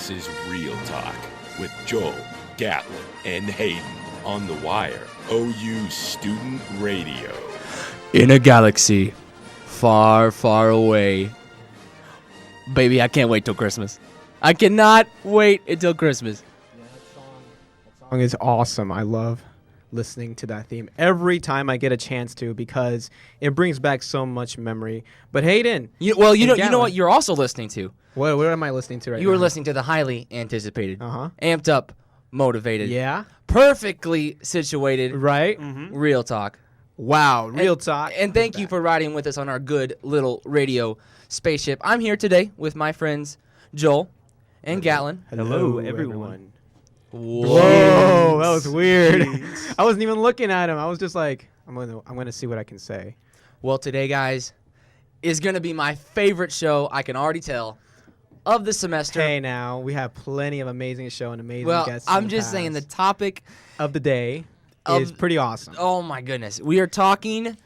This is Real Talk with Joel, Gatlin, and Hayden on the Wire, OU Student Radio. In a galaxy far, far away. Baby, I can't wait till Christmas. I cannot wait until Christmas. Yeah, that song is awesome. I love listening to that theme every time I get a chance to because it brings back so much memory. But Hayden, You know what you're also listening to? what am I listening to right now? You were listening to the highly anticipated, amped up, motivated, Yeah, perfectly situated, right. Real Talk. Wow, Real Talk. And thank you for riding with us on our good little radio spaceship. I'm here today with my friends Joel and Gatlin. Hello, everyone. Whoa, that was weird. I wasn't even looking at him. I was just like, I'm gonna see what I can say. Well, today, guys, is going to be my favorite show, I can already tell, of the semester. Hey, now we have plenty of amazing show and amazing Well, guests. I'm just saying the topic of the day is pretty awesome. Oh my goodness, we are talking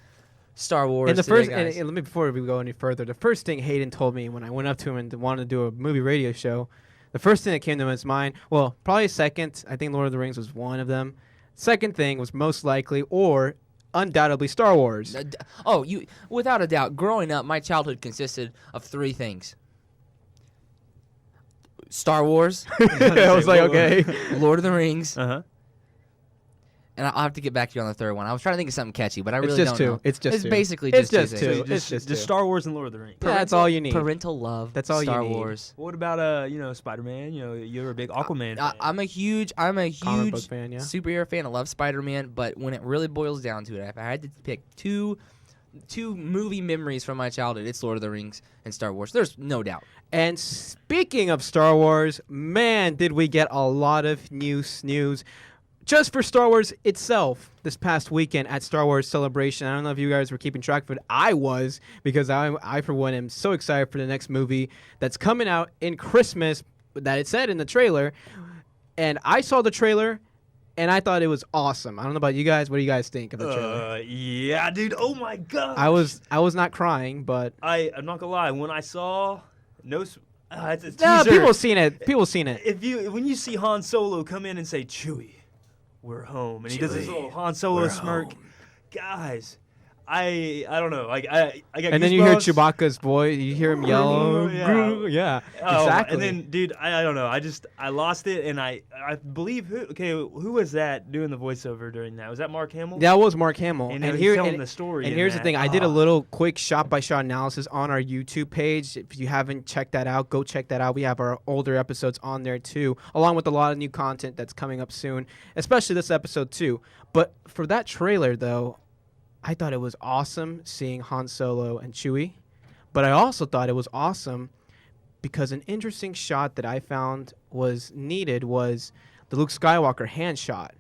Star Wars. And the today, first, guys. and let me before we go any further, the first thing Hayden told me when I went up to him and wanted to do a movie radio show, the first thing that came to his mind, well, probably second. I think Lord of the Rings was one of them. Second thing was most likely or undoubtedly Star Wars. You without a doubt. Growing up, my childhood consisted of three things: Star Wars, I was like, okay. Lord of the Rings, Uh-huh. and I'll have to get back to you on the third one. I was trying to think of something catchy, but I really It's just don't two. know. It's just It's two. basically It's just just two. two. things. It's just two. Star Wars and Lord of the Rings. Yeah, that's all you need. Parental love. That's all you Star need. Wars. What about Spider-Man? You're a big Aquaman fan. I'm a huge Comic book fan, yeah. superhero fan. I love Spider-Man, but when it really boils down to it, if I had to pick two movie memories from my childhood, it's Lord of the Rings and Star Wars. There's no doubt. And speaking of Star Wars, man, did we get a lot of news just for Star Wars itself this past weekend at Star Wars Celebration. I don't know if you guys were keeping track of it. I was, because I for one, am so excited for the next movie that's coming out in Christmas that it said in the trailer. And I saw the trailer, and I thought it was awesome. I don't know about you guys. What do you guys think of the trailer? Yeah, dude. Oh my god. I was not crying, but I'm not gonna lie. When I saw it's a teaser. no, people seen it. When you see Han Solo come in and say, "Chewie, we're home," and he does this little Han Solo smirk, guys. I don't know. Like I got. And then you hear goosebumps. Chewbacca's voice. You hear him yell. Yeah. Oh, Exactly. And then, dude, I don't know. I lost it, and I believe who was that doing the voiceover during that? Was that Mark Hamill? That was Mark Hamill. And he's telling the story. And in here's the that. thing. I did a little quick shot-by-shot analysis on our YouTube page. If you haven't checked that out, go check that out. We have our older episodes on there, too, along with a lot of new content that's coming up soon, especially this episode, too. But for that trailer, though, I thought it was awesome seeing Han Solo and Chewie. But I also thought it was awesome because an interesting shot that I found was needed was the Luke Skywalker hand shot.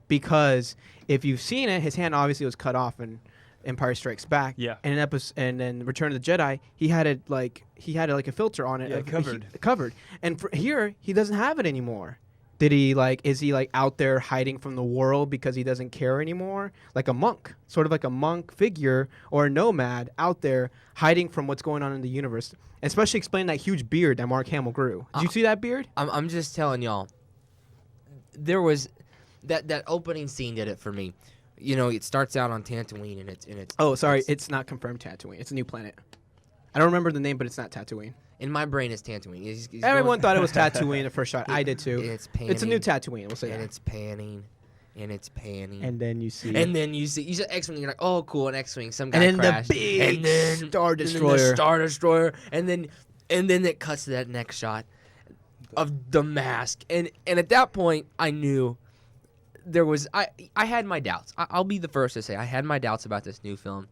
Because if you've seen it, his hand obviously was cut off in Empire Strikes Back. Yeah. And and then Return of the Jedi, he had it like a filter on it. Yeah, covered. Covered. And for here, he doesn't have it anymore. Is he out there hiding from the world because he doesn't care anymore? Like a monk, sort of like a monk figure or a nomad out there hiding from what's going on in the universe. Especially explaining that huge beard that Mark Hamill grew. Did you see that beard? I'm just telling y'all. There was that opening scene did it for me. You know, it starts out on Tatooine and it's. Oh, sorry, it's not confirmed Tatooine. It's a new planet. I don't remember the name, but it's not Tatooine. In my brain, it's Tatooine. He's Everyone thought it was Tatooine the first shot. I did too. It's panning. It's a new Tatooine. We'll say and that. it's panning, and it's panning. And then you see. And then you see X-Wing. You're like, oh, cool, an X-Wing. Some guy And then crashed. the big and then, Star and then Destroyer. the Star Destroyer. And then it cuts to that next shot of the mask. And at that point, I knew there was. I had my doubts. I'll be the first to say I had my doubts about this new film.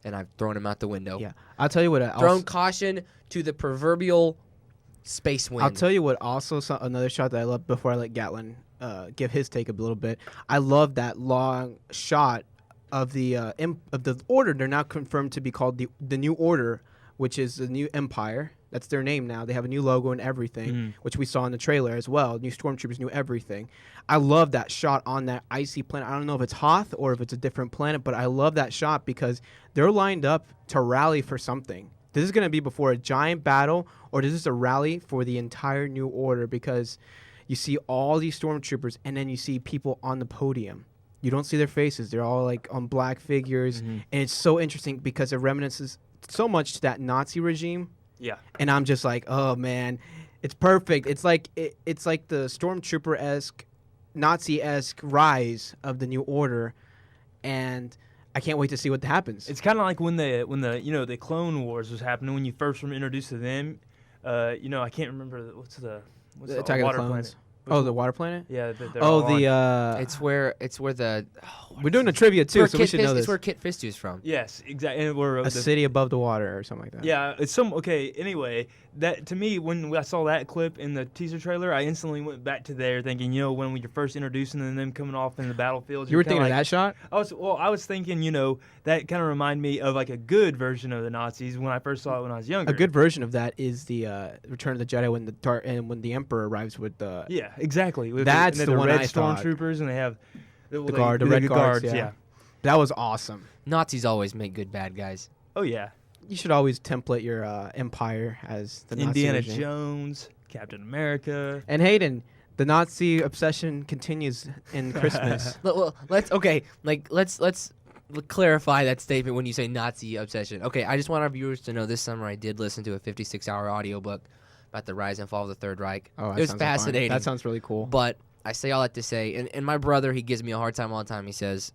And I've thrown him out the window. Yeah, I'll tell you what. Thrown caution to the proverbial space wind. I'll tell you what. Also, another shot that I love before I let Gatlin give his take a little bit. I love that long shot of the Order. They're now confirmed to be called the New Order, which is the new Empire. That's their name now. They have a new logo and everything, which we saw in the trailer as well. New stormtroopers, new everything. I love that shot on that icy planet. I don't know if it's Hoth or if it's a different planet, but I love that shot because they're lined up to rally for something. this is going to be before a giant battle, or this is a rally for the entire New Order, because you see all these stormtroopers, and then you see people on the podium. You don't see their faces. They're all like on black figures. And it's so interesting because it reminisces so much to that Nazi regime. Yeah. And I'm just like, oh man, it's perfect. It's like it's like the stormtrooper-esque, Nazi-esque rise of the New Order, and I can't wait to see what happens. It's kind of like when the the Clone Wars was happening, when you first were introduced to them. I can't remember what's the Attack of the water Clones. planet. Oh, the water planet. Yeah. It's where the we're doing a trivia too, so we should know this. It's where Kit Fistu's from. Yes, exactly. And we're A city above the water or something like that. Yeah, it's okay. Anyway, that to me, when I saw that clip in the teaser trailer, I instantly went back to there, thinking, when we were first introducing them coming off in the battlefield. You were thinking of that shot? I was thinking, that kind of reminded me of like a good version of the Nazis when I first saw it when I was younger. A good version of that is the Return of the Jedi when the Emperor arrives with the. Yeah, exactly. That's the one red I thought. stormtroopers, and they have The red guards. Yeah. That was awesome. Nazis always make good bad guys. Oh yeah. You should always template your empire as the Nazi Indiana regime. Jones, Captain America. And Hayden, the Nazi obsession continues in Christmas. Well, let's clarify that statement when you say Nazi obsession. Okay, I just want our viewers to know this summer I did listen to a 56-hour audiobook about the rise and fall of the Third Reich. Oh, it was fascinating. That sounds really cool. But I say all that to say, and my brother, he gives me a hard time all the time. He says,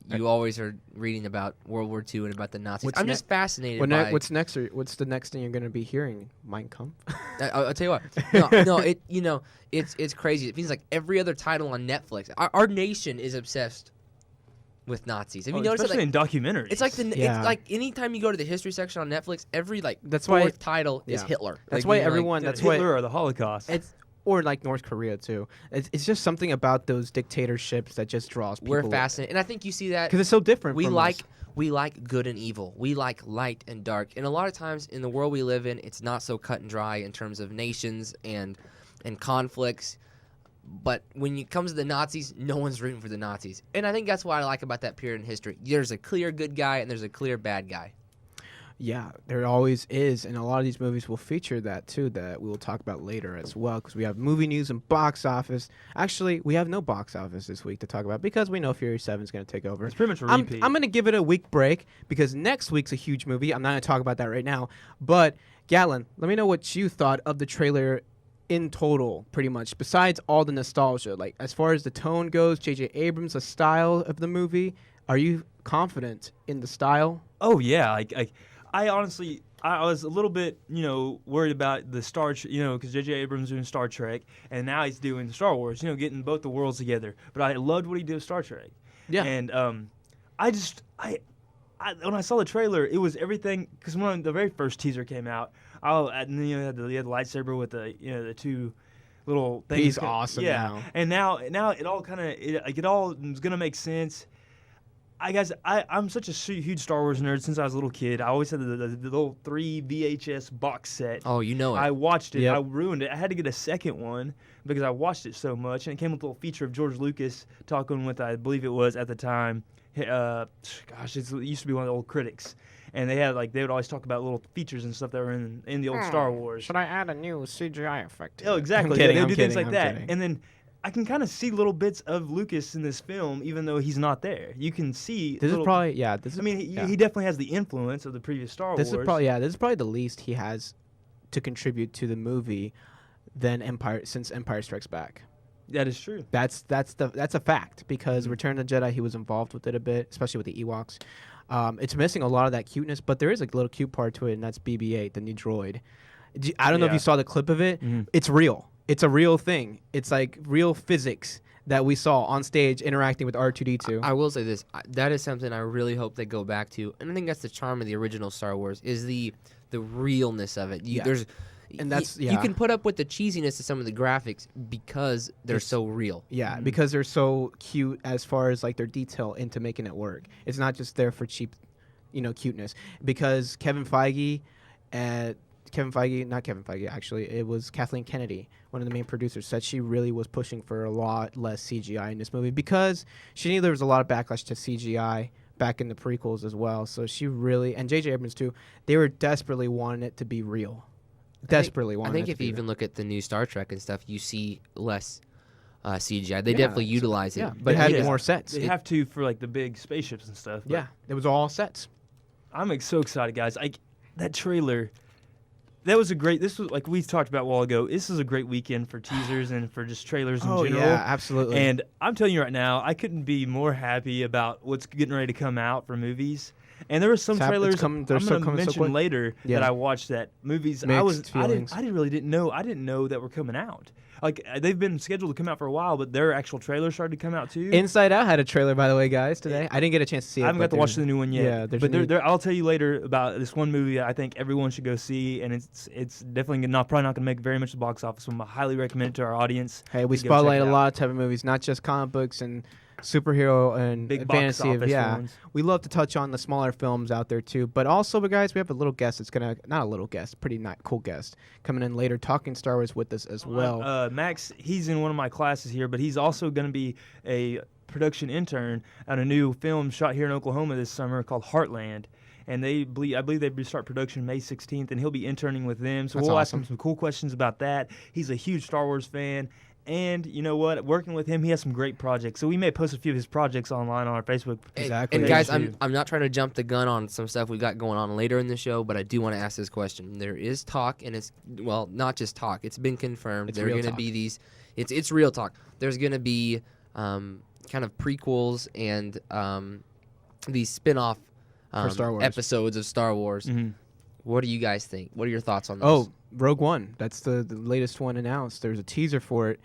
you always are reading about World War II and about the Nazis. I'm just fascinated by... What's next? What's the next thing you're going to be hearing? Mein Kampf? I'll tell you what. No, it's crazy. It feels like every other title on Netflix. Our nation is obsessed with Nazis. Have you noticed especially that? in documentaries. It's like anytime you go to the history section on Netflix, every that's fourth why title is Hitler. That's why everyone. That's why Hitler or the Holocaust. Or like North Korea too. It's just something about those dictatorships that just draws people. We're fascinated, and I think you see that because it's so different. We from like us. we like good and evil. We like light and dark. And a lot of times in the world we live in, it's not so cut and dry in terms of nations and conflicts. But when it comes to the Nazis, no one's rooting for the Nazis. And I think that's what I like about that period in history. There's a clear good guy and there's a clear bad guy. Yeah, there always is, and a lot of these movies will feature that too, that we will talk about later as well, because we have movie news and box office. Actually, we have no box office this week to talk about because we know Fury 7 is going to take over. It's pretty much a repeat. I'm going to give it a week break because next week's a huge movie. I'm not going to talk about that right now. But, Gatlin, let me know what you thought of the trailer in total, pretty much, besides all the nostalgia. Like, as far as the tone goes, J.J. Abrams, the style of the movie, are you confident in the style? Oh, yeah. I honestly, I was a little bit, worried about the because J.J. Abrams doing Star Trek, and now he's doing Star Wars, getting both the worlds together. But I loved what he did with Star Trek. Yeah. And when I saw the trailer, it was everything, because when the very first teaser came out, had the lightsaber with the two little things. He's awesome now. And now it all it all is going to make sense. I'm such a huge Star Wars nerd since I was a little kid. I always had the little 3 VHS box set. Oh, you know it. I watched it. Yep. I ruined it. I had to get a second one because I watched it so much. And it came with a little feature of George Lucas talking with, I believe it was at the time, it used to be one of the old critics. And they would always talk about little features and stuff that were in the old Star Wars. Should I add a new CGI effect? Oh, exactly. They would do things like that. Kidding. And then I can kind of see little bits of Lucas in this film, even though he's not there. You can see. He definitely has the influence of the previous Star Wars. This is probably the least he has to contribute to the movie than since Empire Strikes Back. That is true. That's a fact because Return of the Jedi, he was involved with it a bit, especially with the Ewoks. It's missing a lot of that cuteness, but there is a little cute part to it, and that's BB-8, the new droid. I don't know if you saw the clip of it. Mm-hmm. It's real. It's a real thing. It's like real physics that we saw on stage interacting with R2-D2. I will say this. That is something I really hope they go back to. And I think that's the charm of the original Star Wars is the realness of it. You can put up with the cheesiness of some of the graphics because they're so real. Yeah, because they're so cute as far as like their detail into making it work. It's not just there for cheap, cuteness. Because Kevin Feige, actually, it was Kathleen Kennedy, one of the main producers, said she really was pushing for a lot less CGI in this movie because she knew there was a lot of backlash to CGI back in the prequels as well. So she really, and J.J. Abrams too, they were desperately wanting it to be real. Desperately wanting it I think to if be you even real. look at the new Star Trek and stuff, you see less CGI. They Yeah, definitely so- utilize it. Yeah, But they had yeah. more sets. They have to for like the big spaceships and stuff. but Yeah, it was all sets. I'm so excited, guys. That trailer, that was a great. This was like we talked about a while ago. This is a great weekend for teasers and for just trailers in general. yeah, absolutely. And I'm telling you right now, I couldn't be more happy about what's getting ready to come out for movies. And there were some It's trailers coming- they're I'm so going to coming so mention quick. later Yeah. that I watched that movies. Mixed I feelings. didn't know that were coming out. Like they've been scheduled to come out for a while, but their actual trailers started to come out too. Inside Out had a trailer, by the way, guys. Today, I didn't get a chance to see it. I haven't but got to watch there's- the new one yet. Yeah, there's but a new- I'll tell you later about this one movie that I think everyone should go see, and it's definitely probably not going to make very much the box office. So I highly recommend it to our audience. Hey, we to go check spotlight it a out. lot of type of movies, not just comic books and superhero and Big box fantasy. office Yeah, ones. we love to touch on the smaller films out there too. But also, guys, we have a little guest that's gonna not a little guest, pretty cool guest coming in later, talking Star Wars with us as well. Max, he's in one of my classes here, but he's also going to be a production intern at a new film shot here in Oklahoma this summer called Heartland. And I believe they start production May 16th, and he'll be interning with them. So That's we'll ask him awesome. some cool questions about that. He's a huge Star Wars fan. And you know what? Working with him, he has some great projects. So we may post a few of his projects online on our Facebook. Exactly. And page, guys, too. I'm not trying to jump the gun on some stuff we got going on later in the show, but I do want to ask this question. There is talk, and it's not just talk. It's been confirmed. It's There are real going to talk. be these. It's real talk. There's going to be kind of prequels and these spin-off For Star Wars. episodes of Star Wars. Mhm. What do you guys think? What are your thoughts on those? Oh, Rogue One. That's the latest one announced. There's a teaser for it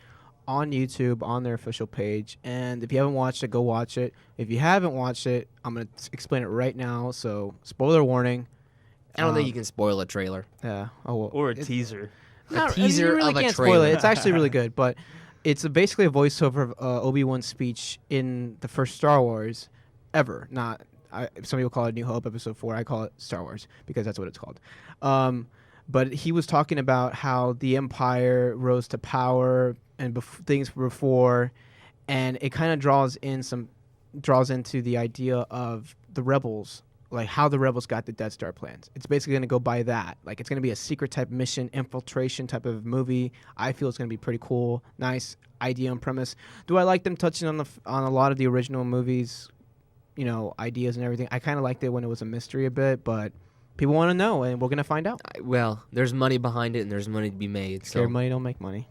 on YouTube on their official page. And if you haven't watched it, go watch it. If you haven't watched it, I'm going to explain it right now. So, spoiler warning. I don't think you can spoil a trailer. Yeah. Oh, well. Or a It's- teaser. teaser you really of a can't spoil trailer. it. It's actually really good, but it's basically a voiceover of Obi-Wan's speech in the first Star Wars ever. Some people call it New Hope, Episode 4. I call it Star Wars because that's what it's called. But he was talking about how the Empire rose to power and things before, and it kind of draws into the idea of the rebels, like how the rebels got the Death Star plans. It's basically going to go by that. Like it's going to be a secret type mission, infiltration type of movie. I feel it's going to be pretty cool, nice idea and premise. Do I like them touching on a lot of the original movies, ideas and everything? I kind of liked it when it was a mystery a bit, but people want to know, and we're going to find out. Well, there's money behind it, and there's money to be made. Scared So money don't make money.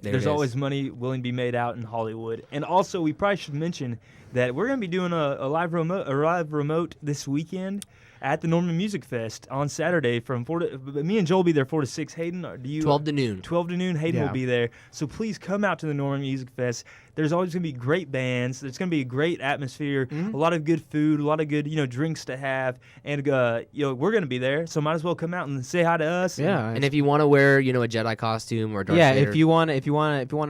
there There's it is. always money willing to be made out in Hollywood. And also, we probably should mention that we're going to be doing a live remote this weekend at the Norman Music Fest on Saturday from 4 to. Me and Joel will be there 4 to 6. Hayden, do you? 12 to noon. 12 to noon. Hayden Yeah. will be there. So please come out to the Norman Music Fest. There's always going to be great bands. There's going to be a great atmosphere, a lot of good food, a lot of good drinks to have, and we're going to be there. So might as well come out and say hi to us. Yeah. And if you want to wear, a Jedi costume or Darth yeah, Vader, if you want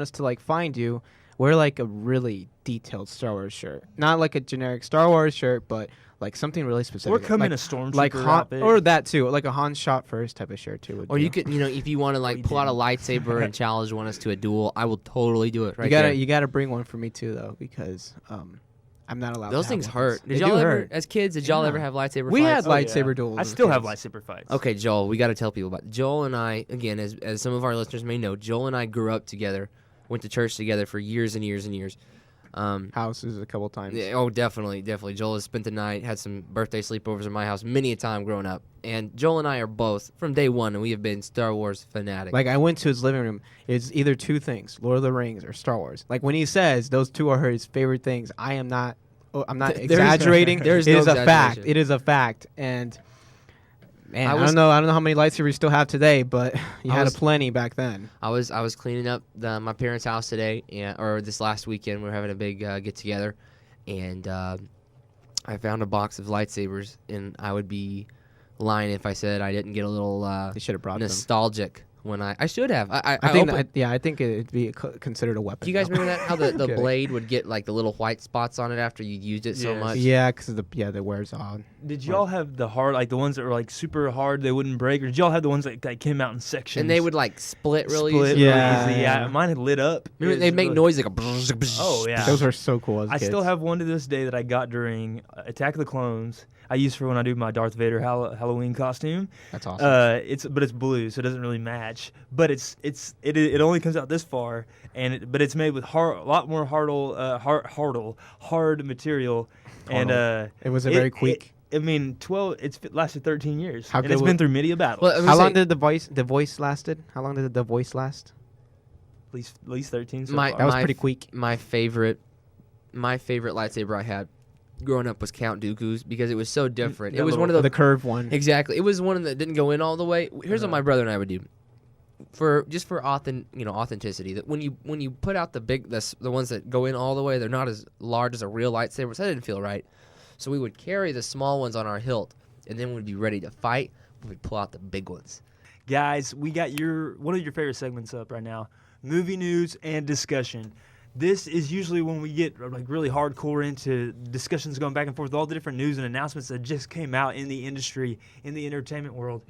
us to like find you, wear like a really detailed Star Wars shirt, not like a generic Star Wars shirt, but like something really specific. Or come like, in a stormtrooper like Han, outfit. or that too, like a Han shot first type of shirt too. would or do. you could, if you want to like pull out a lightsaber and challenge us to a duel, I will totally do it. Right there. you gotta bring one for me too though, because I'm not allowed. Those to have things weapons. hurt. They Did do y'all ever, hurt. as kids, did y'all Yeah. ever have lightsaber We fights? had lightsaber duels. I as still have kids. lightsaber fights. Okay, Joel, we got to tell people about Joel and I. Again, as some of our listeners may know, Joel and I grew up together, went to church together for years and years and years. Houses a couple times. Yeah, oh, definitely. Joel has spent the night, had some birthday sleepovers at my house many a time growing up. And Joel and I are both, from day one, and we have been Star Wars fanatics. Like I went to his living room. It's either two things: Lord of the Rings or Star Wars. Like when he says those two are his favorite things, I'm not There's- exaggerating. there's It no is a fact. exaggeration. It is a fact. And man, I I was- don't know how many lightsabers you still have today, but you I had was- a plenty back then. I was cleaning up my parents' house today, or this last weekend. We were having a big get together, and I found a box of lightsabers, and I would be lying if I said I didn't get a little They should have brought them. nostalgic when I should have. I think opened, I think it'd be considered a weapon. do you guys now. remember that? How the Kidding. blade would get like the little white spots on it after you used it so Yes. much? Yeah, because that wears off. Did y'all have the hard, like the ones that were like super hard, they wouldn't break, or did y'all have the ones that came out in sections? And they would like split really split easy. really Yeah, easy. yeah. Yeah, mine had lit up. Remember, It they was make really- noise like a. Oh yeah. Those are so cool as I kids. still have one to this day that I got during Attack of the Clones. I use for when I do my Darth Vader Halloween costume. That's awesome. But it's blue, so it doesn't really match. But it only comes out this far, but it's made with a lot more hard material, and It was a very quick. I mean, it's lasted 13 years, How and good it's wa- been through media battles. Well, I mean, How say- long did the voice lasted? How long did the voice last? at least 13. So My- far. That was My pretty f- quick. my favorite lightsaber I had growing up was Count Dooku's because it was so different. It that was one little- of The the curved one. exactly. It was one that didn't go in all the way. Here's what Uh-huh. my brother and I would do. For authenticity, that when you put out the ones that go in all the way, they're not as large as a real lightsaber, so that didn't feel right. So we would carry the small ones on our hilt, and then we'd be ready to fight. We'd pull out the big ones. Guys, we got one of your favorite segments up right now, movie news and discussion. This is usually when we get like really hardcore into discussions going back and forth with all the different news and announcements that just came out in the industry, in the entertainment world.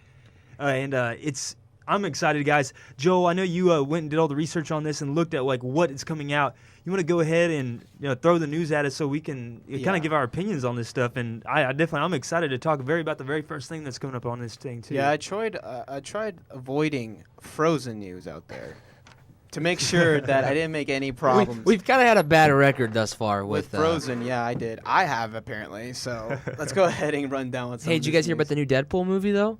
I'm excited, guys. Joel, I know you went and did all the research on this and looked at like what is coming out. You want to go ahead and throw the news at us so we can kind Yeah. of give our opinions on this stuff. And I'm excited to talk about the very first thing that's coming up on this thing too. Yeah, I tried avoiding Frozen news out there to make sure that I didn't make any problems. We've kind of had a bad record thus far with with Frozen, yeah, I did. I have apparently. So let's go ahead and run down with some. Hey, of did you this guys hear about news. the new Deadpool movie though?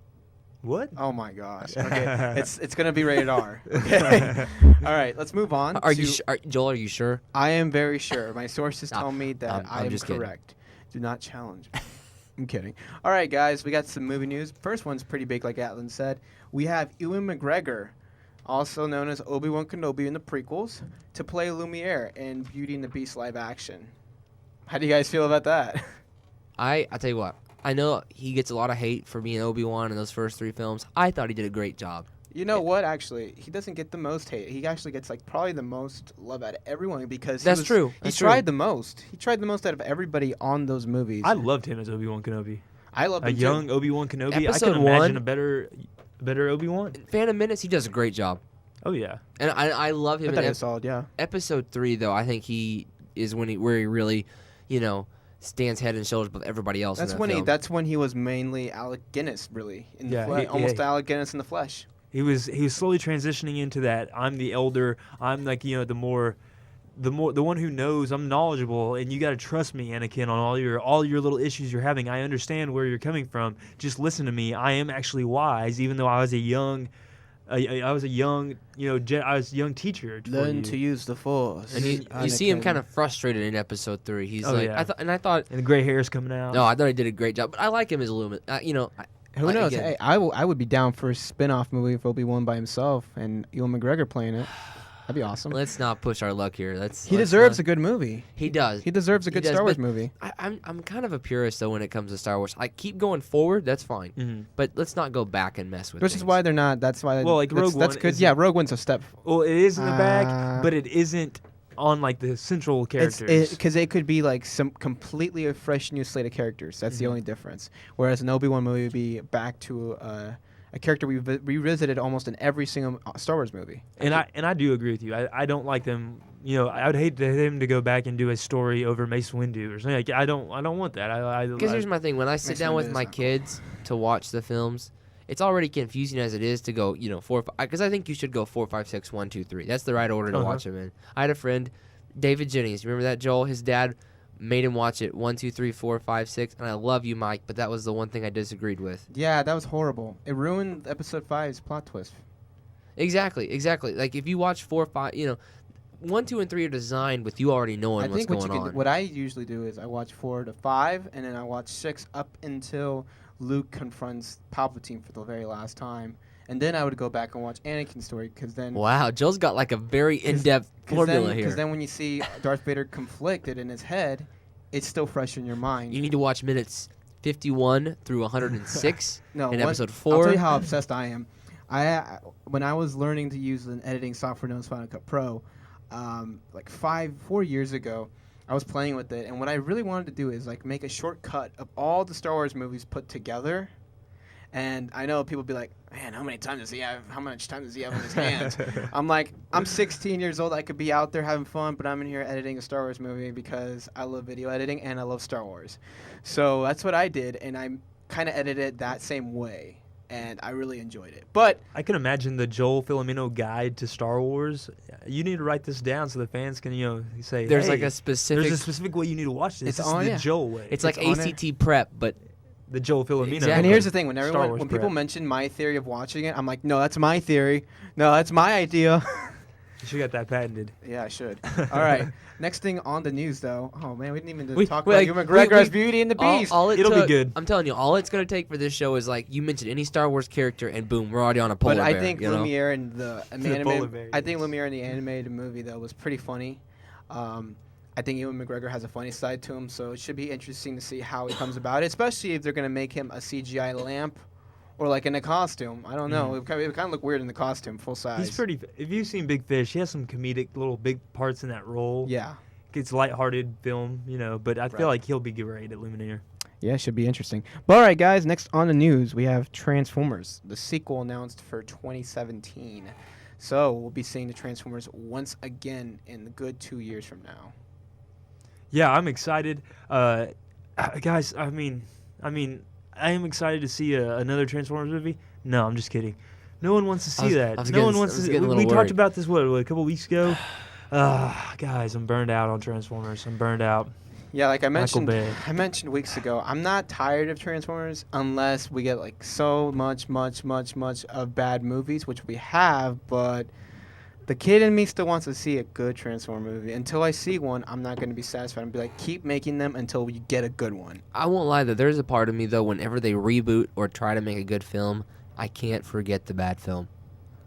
What? Oh my gosh. Okay, it's gonna be rated R. Okay. All right, let's move on. Are you to- Joel? Are you sure? I am very sure. My sources tell me that I'm I am just kidding. correct. Do not challenge me. I'm kidding. All right, guys, we got some movie news. First one's pretty big, like Atlin said. We have Ewan McGregor, also known as Obi-Wan Kenobi in the prequels, to play Lumiere in Beauty and the Beast live action. How do you guys feel about that? I tell you what. I know he gets a lot of hate for being Obi-Wan in those first 3 films. I thought he did a great job. You know what? Actually, he doesn't get the most hate. He actually gets like probably the most love out of everyone because That's true. He That's tried true. the most. He tried the most out of everybody on those movies. I loved him as Obi-Wan Kenobi. I love A him too. young Obi-Wan Kenobi. I Episode couldn't imagine 1. a better Obi-Wan. Phantom Menace, he does a great job. Oh yeah. And I love I him thought in it was solid. Yeah. Episode 3, though. I think he is where he really, stands head and shoulders above everybody else That's in that when film. that's when he was mainly Alec Guinness, really, in the Yeah, flesh, he- almost yeah. Alec Guinness in the flesh. He was slowly transitioning into that. I'm the elder. I'm like the one who knows. I'm knowledgeable, and you got to trust me, Anakin, on all your little issues you're having. I understand where you're coming from. Just listen to me. I am actually wise, even though I was a young, I was a young teacher. for Learn you. to use the Force. and you see him kind of frustrated in Episode 3. He's Oh, like, yeah. I thought, And the gray hair's coming out. no, I thought he did a great job. But I like him as Lumen. Who knows? Again, Hey, I would be down for a spin-off movie if Obi-Wan by himself and Ewan McGregor playing it. That'd be awesome. let's not push our luck here. He deserves a good movie. He does. He deserves a He good does, Star Wars but movie. I'm kind of a purist though when it comes to Star Wars. I keep going forward. That's fine. Mm-hmm. But let's not go back and mess with. Which is things. why they're not. That's why. Well, like that's, Rogue that's One good. is- Yeah, Rogue One's a step. Well, it is in the Uh, back, but it isn't on like the central characters. Because it could be like some completely a fresh new slate of characters. That's the only difference. Whereas an Obi-Wan movie would be back to a character we revisited almost in every single Star Wars movie. And I do agree with you. I don't like them. I would hate him to go back and do a story over Mace Windu or something. Like, I don't want that. Because here's my thing: when I sit Mace down Windu with is my not cool. kids to watch the films, it's already confusing as it is to go, 4, because I think you should go 4, 5, 6, 1, 2, 3. That's the right order to Uh-huh. watch them in. I had a friend, David Jennings. You remember that, Joel? His dad made him watch it 1, 2, 3, 4, 5, 6. And I love you, Mike, but that was the one thing I disagreed with. Yeah, that was horrible. It ruined Episode 5's plot twist. Exactly. Like if you watch 4, 5, 1, 2, and 3 are designed with you already knowing I what's think what going on. what I usually do is I watch 4 to 5, and then I watch 6 up until Luke confronts Palpatine for the very last time, and then I would go back and watch Anakin's story because then. Wow, Joel's got like a very in-depth formula here. Because then when you see Darth Vader conflicted in his head, it's still fresh in your mind. You need to watch minutes 51 through 106 no, in one- episode I'll 4. tell you how obsessed I am. when I was learning to use an editing software known as Final Cut Pro, like 4 years ago, I was playing with it, and what I really wanted to do is like make a shortcut of all the Star Wars movies put together. And I know people be like, man, how much time does he have in his hands? I'm like, I'm 16 years old. I could be out there having fun, but I'm in here editing a Star Wars movie because I love video editing and I love Star Wars. So that's what I did, and I kind of edited it that same way, and I really enjoyed it. But I can imagine the Joel Filomeno guide to Star Wars. You need to write this down so the fans can, say, There's hey, like a specific. there's a specific way you need to watch this. It's This on, is yeah. the Joel way. It's like on ACT prep, but the Joel Filomeno. Exactly. And here's the thing: when Star Wars people prep. mention my theory of watching it, I'm like, no, that's my theory. No, that's my idea. You should get that patented. Yeah, I should. All right. Next thing on the news, though. Oh man, we didn't even We- talk we, about like, Ewan we- McGregor as we- Beauty and the Beast. all it It'll be took- good. I'm telling you, all it's gonna take for this show is like you mentioned any Star Wars character, and boom, we're already on a polar But I bear, think you know? Lumiere in the polar animated, bear, I think yes. Lumiere in the animated movie though was pretty funny. I think Ewan McGregor has a funny side to him, so it should be interesting to see how he comes about it, especially if they're gonna make him a CGI lamp or like in a costume. I don't know. It kind of look weird in the costume, full size. He's pretty. If you've seen Big Fish, he has some comedic little big parts in that role. Yeah. It's lighthearted film, but I feel Right. like he'll be great at Lumiere. Yeah, should be interesting. But all right, guys, next on the news, we have Transformers, the sequel announced for 2017. So we'll be seeing the Transformers once again in a good 2 years from now. Yeah, I'm excited, guys. I mean, I am excited to see another Transformers movie. No, I'm just kidding. No one wants to see that. No one wants to. We talked about this a couple weeks ago. Guys, I'm burned out on Transformers. I'm burned out. Yeah, like I mentioned, Bay. weeks ago, I'm not tired of Transformers unless we get like so much of bad movies, which we have. But the kid in me still wants to see a good Transformer movie. Until I see one, I'm not going to be satisfied. I'm be like, keep making them until you get a good one. I won't lie though. There's a part of me though, whenever they reboot or try to make a good film, I can't forget the bad film.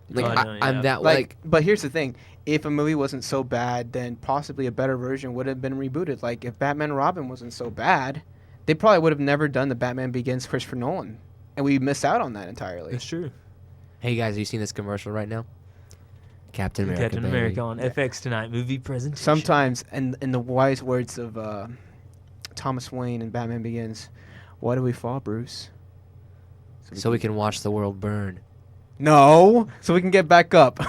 Like Oh, no, I'm yeah. that Like, but here's the thing: if a movie wasn't so bad, then possibly a better version would have been rebooted. Like if Batman and Robin wasn't so bad, they probably would have never done the Batman Begins Christopher Nolan, and we missed out on that entirely. It's true. Hey guys, have you seen this commercial right now? Captain America. Captain baby. America on FX tonight. Movie presentation. Sometimes, in the wise words of Thomas Wayne in Batman Begins, "Why do we fall, Bruce? So we can watch the world burn. No, so we can get back up."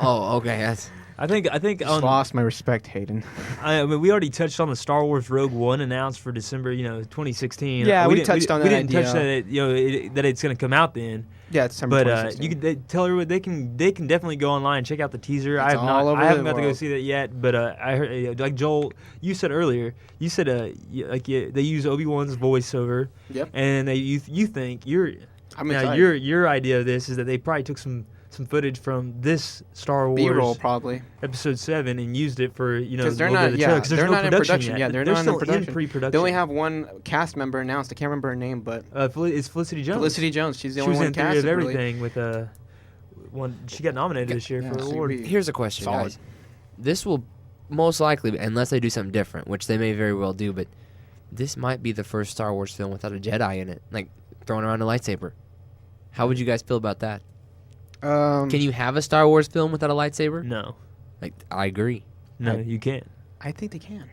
Okay. That's I think Just lost my respect, Hayden. I mean, we already touched on the Star Wars Rogue One announced for December, 2016. Yeah, we didn't- touched on we that didn't touch idea. that that it's going to come out then. Yeah, it's December But 2016. you could tell everyone they can definitely go online and check out the teaser. I It's have not. all over I haven't the got to go world. see that yet. But I heard like Joel, you said earlier. You said they use Obi-Wan's voiceover. Yep. And you think I'm now excited. your idea of this is that they probably took some footage from this Star Wars B-roll probably. Episode 7 and used it for Because they're a little not. bit of Yeah, trailer, 'cause there's they're no not in production yet. yet. They're They're not still in production. pre-production. They only have one cast member announced. I can't remember her name, but It's Felicity Jones. Felicity Jones. She's the She only was one in Theory cast. of Everything with one. She got nominated this year Yeah, for an so award. we- Here's a question, Solid. guys. This will most likely, unless they do something different, which they may very well do, but this might be the first Star Wars film without a Jedi in it, like throwing around a lightsaber. How would you guys feel about that? Can you have a Star Wars film without a lightsaber? No, Like, I agree. you can't. I think they can.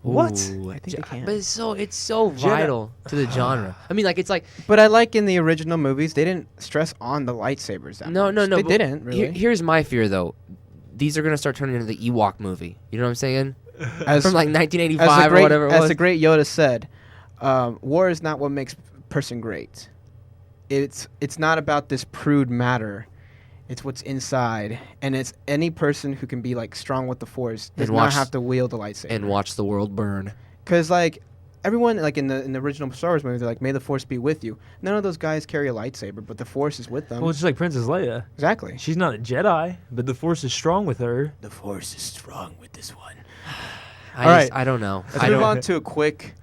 What? I think they can. But it's so vital to the genre. I mean, like it's like But I like in the original movies, they didn't stress on the lightsabers that no, much. no, no. They but didn't really. Here's my fear though. These are gonna start turning into the Ewok movie. You know what I'm saying? As, From like as 1985 the great, or whatever it as was. the great Yoda said, war is not what makes a person great. It's not about this prude matter. It's what's inside, and it's any person who can be like strong with the Force does And not watch- have to wield a lightsaber. and watch the world burn. Because like everyone like in the original Star Wars movie, they're like, "May the Force be with you." None of those guys carry a lightsaber, but the Force is with them. Well, it's just like Princess Leia. Exactly. She's not a Jedi, but the Force is strong with her. The Force is strong with this one. I All just- right. I don't know. Let's I move don't. on to a quick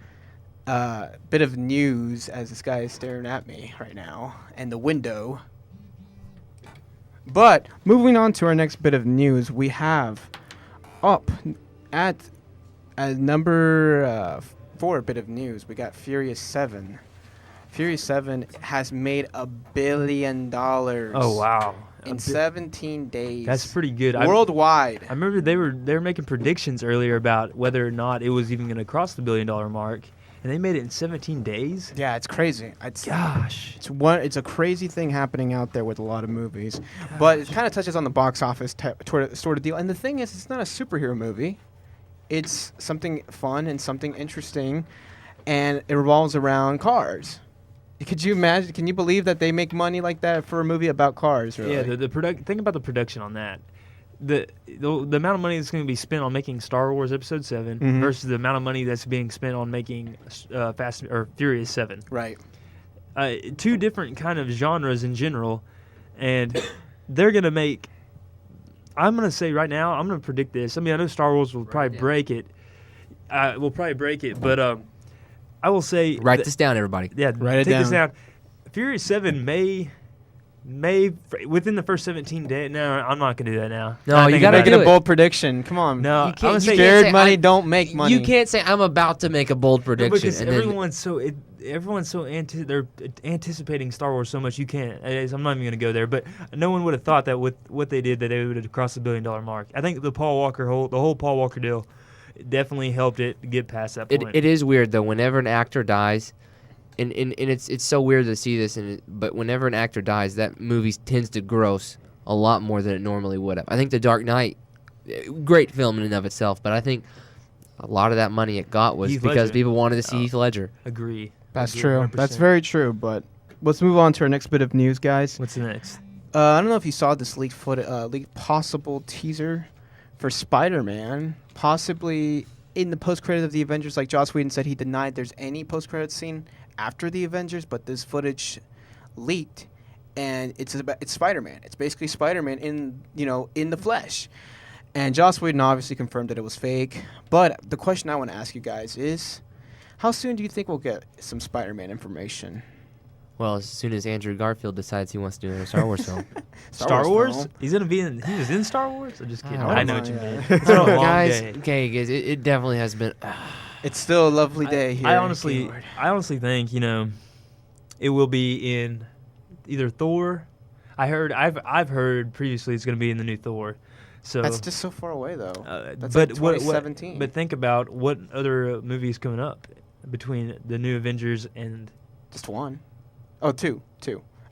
bit of news as this guy is staring at me right now and the window. But moving on to our next bit of news, we have up at number 4 bit of news, we got Furious 7. Furious 7 has made $1 billion. Oh wow! In 17 days. That's pretty good. Worldwide. I remember they were making predictions earlier about whether or not it was even going to cross the $1 billion mark, and they made it in 17 days. Yeah, it's crazy. Gosh, it's a crazy thing happening out there with a lot of movies, but it kind of touches on the box office sort of deal. And the thing is, it's not a superhero movie. It's something fun and something interesting, and it revolves around cars. Could you imagine? Can you believe that they make money like that for a movie about cars? Really? yeah. Think about the production on that. The amount of money that's going to be spent on making Star Wars Episode 7 Mhm. versus the amount of money that's being spent on making Fast or Furious 7. Right. Two different kind of genres in general, and they're going to make. I'm going to say right now, I'm going to predict this. I mean, I know Star Wars will probably break it. But I will say. Write this down, everybody. Yeah, Write it take this down. down. Furious 7 may within the first 17 days. No, I'm not gonna do that now. No, I you think gotta about Making do a it. bold prediction. Come on. No, You I'm can't- gonna you say can't Scared say, money I- don't make money. You can't say I'm about to make a bold prediction. because and then, everyone's so they're anticipating Star Wars so much you can't. I'm not even gonna go there, but no one would have thought that with what they did that they would have crossed the $1 billion mark. I think the whole Paul Walker deal definitely helped it get past that point. it is weird though. Whenever an actor dies, and it's so weird to see this. But whenever an actor dies, that movie tends to gross a lot more than it normally would have. I think The Dark Knight, great film in and of itself, but I think a lot of that money it got was Heath because Ledger. people wanted to see Heath Ledger. Agree. That's Agree true. 100%. That's very true. But let's move on to our next bit of news, guys. What's the next? I don't know if you saw this leaked possible teaser for Spider-Man, possibly in the post-credit of the Avengers. Like Joss Whedon said, he denied there's any post-credit scene after the Avengers, but this footage leaked, and it's Spider-Man. It's basically Spider-Man in the flesh. And Joss Whedon obviously confirmed that it was fake. But the question I want to ask you guys is, how soon do you think we'll get some Spider-Man information? Well, as soon as Andrew Garfield decides he wants to do another Star Wars film. Star Wars? film. He was in Star Wars? I'm just kidding. Oh, I know my what you mean. God. It's been a long guys, day. okay, guys, it definitely has been. It's still a lovely day here. I in honestly Gaylord. think it will be in either Thor. I've heard previously it's going to be in the new Thor. So That's just so far away, though. That's but like what- 2017. But think about what other movies coming up between the new Avengers and Just one. Oh, two.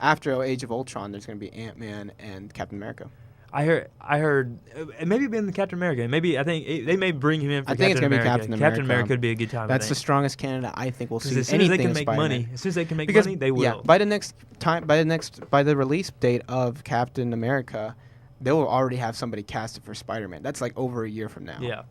After Age of Ultron, there's going to be Ant-Man and Captain America. I heard maybe being the Captain America. Maybe they may bring him in for I think it's Captain gonna be America. Captain Captain America. America would be a good time. That's the strongest candidate I think we'll see. Because as soon as they anything can of make Spider-Man. money, as soon as they can make Because, money, they will. Yeah, by the release date of Captain America, they will already have somebody casted for Spider-Man. That's like over a year from now. Yeah.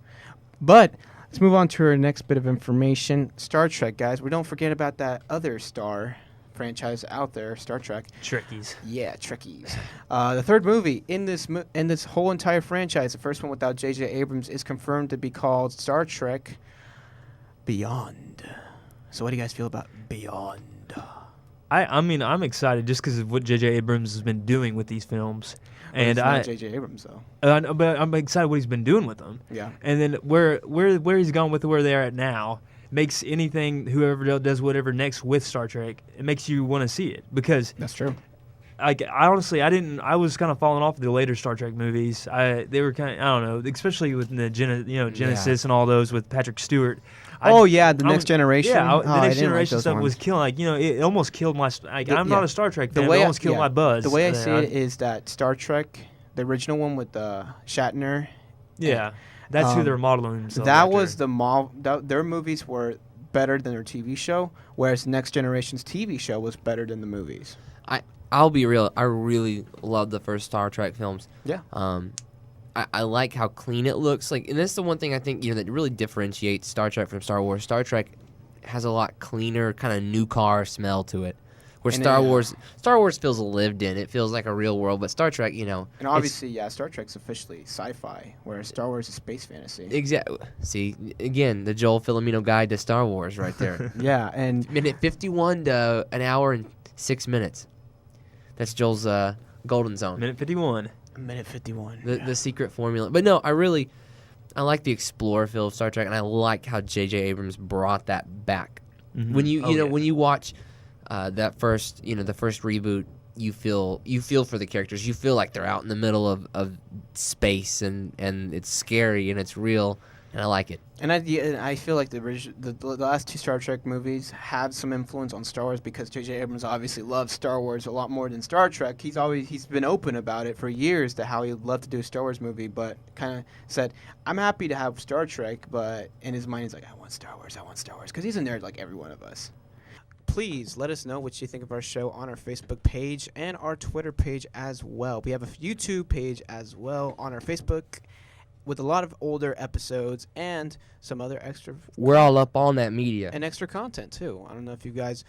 But let's move on to our next bit of information. Star Trek, guys. We don't forget about that other star franchise out there, Star Trek. Trekkies. Yeah, Trekkies. The third movie in this whole entire franchise, the first one without J.J. Abrams, is confirmed to be called Star Trek Beyond. So what do you guys feel about Beyond? I mean, I'm excited just because of what J.J. Abrams has been doing with these films. And It's not J.J. Abrams, though. but I'm excited what he's been doing with them. Yeah. And then where he's gone with where they're at now makes anything, whoever does whatever next with Star Trek, it makes you want to see it. Because That's true. I honestly, I was kind of falling off the later Star Trek movies. They were kind of, I don't know, especially with the Genesis and all those with Patrick Stewart. The Next Generation. Yeah, Oh, the I Next didn't like Generation those stuff was ones. killing. It almost killed my. I'm not a Star Trek fan. It almost killed my buzz. The way I see it is that Star Trek, the original one with Shatner. Yeah, that's who they're modeling themselves. That after. was their movies were better than their TV show, whereas Next Generation's TV show was better than the movies. I'll be real. I really love the first Star Trek films. Yeah. I like how clean it looks. Like, and that's the one thing I think that really differentiates Star Trek from Star Wars. Star Trek has a lot cleaner, kind of new car smell to it. Where And Star Wars feels lived in. It feels like a real world. But Star Trek, And obviously, Star Trek's officially sci-fi, whereas Star Wars is space fantasy. Exactly. See, again, the Joel Filomeno guide to Star Wars right there. Yeah, and Minute 51 to an hour and 6 minutes. That's Joel's golden zone. minute 51. minute 51. The secret formula. But no, I like the explorer feel of Star Trek, and I like how J.J. Abrams brought that back. Mhm. When you Oh, yeah. when you watch that first, the first reboot, you feel for the characters. You feel like they're out in the middle of space, and it's scary and it's real, and I like it. And I feel like the last two Star Trek movies have some influence on Star Wars because J.J. Abrams obviously loves Star Wars a lot more than Star Trek. He's been open about it for years to how he'd love to do a Star Wars movie, but kind of said, I'm happy to have Star Trek, but in his mind he's like, I want Star Wars, because he's a nerd like every one of us. Please let us know what you think of our show on our Facebook page and our Twitter page as well. We have a YouTube page as well on our Facebook with a lot of older episodes and some other extra. We're all up on that media. And extra content, too. I don't know if you guys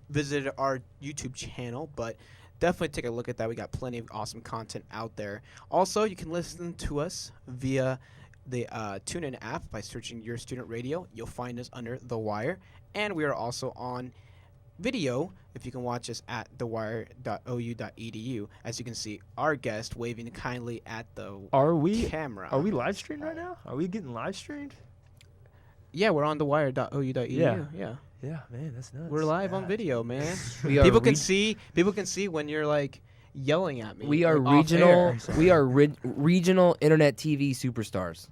visited our YouTube channel, but definitely take a look at that. We got plenty of awesome content out there. Also, you can listen to us via the TuneIn app by searching Your Student Radio. You'll find us under The Wire. And we are also on video, if you can watch us at thewire.ou.edu. As you can see, our guest waving kindly at the camera. Are we live streamed right now? Are we getting live streamed? Yeah, we're on thewire.ou.edu. Yeah. Yeah, man, that's nuts. We're live on video, man. People can see when you're like yelling at me. We are like, regional. We are regional internet TV superstars.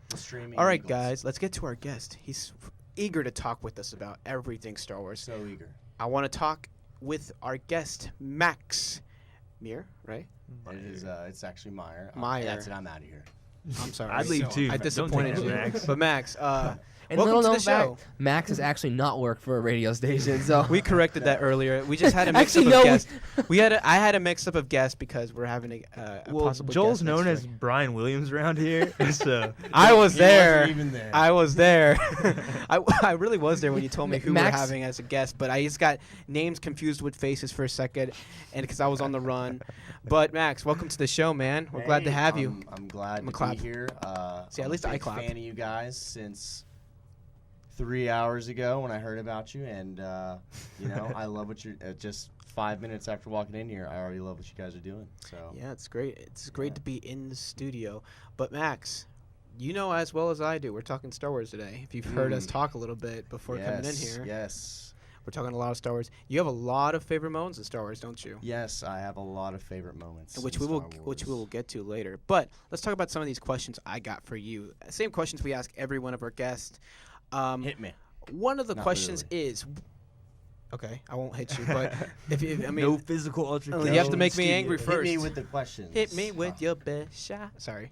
All right, guys, let's get to our guest. He's eager to talk with us about everything Star Wars. So eager. I want to talk with our guest, Max Meir, right? It is. It's actually Meyer. Meyer. That's it. I'm out of here. I'm sorry. I'd leave too. I disappointed you. Max. But Max, And welcome to the fact, show. Max has actually not worked for a radio station, so We corrected that earlier. We just had a mix Actually, up of no, guests. I had a mix up of guests because we're having a Well, possible Joel's guest known next as week. Brian Williams around here. So I was He there. wasn't even there. I was there. I really was there when you told me who Max- we're having as a guest, but I just got names confused with faces for a second, and because I was on the run. But Max, welcome to the show, man. We're glad to Hey, have you. I'm glad I'ma to clap. be here. See, at I'm least a I big clapped. fan of you guys since 3 hours ago when I heard about you, and I love what you're. Just 5 minutes after walking in here, I already love what you guys are doing. So Yeah, it's great. It's great to be in the studio. But Max, you know as well as I do, we're talking Star Wars today. If you've heard us talk a little bit before coming in here, Yes. we're talking a lot of Star Wars. You have a lot of favorite moments in Star Wars, don't you? Yes, I have a lot of favorite moments. Which in we will Star which we Wars. will get to later. But let's talk about some of these questions I got for you. Same questions we ask every one of our guests. Hit me. One of the Not questions is, okay, I won't hit you, but I mean, no physical altercation. you have to make me angry Hit first. me with the questions. Hit me with your best shot. Sorry.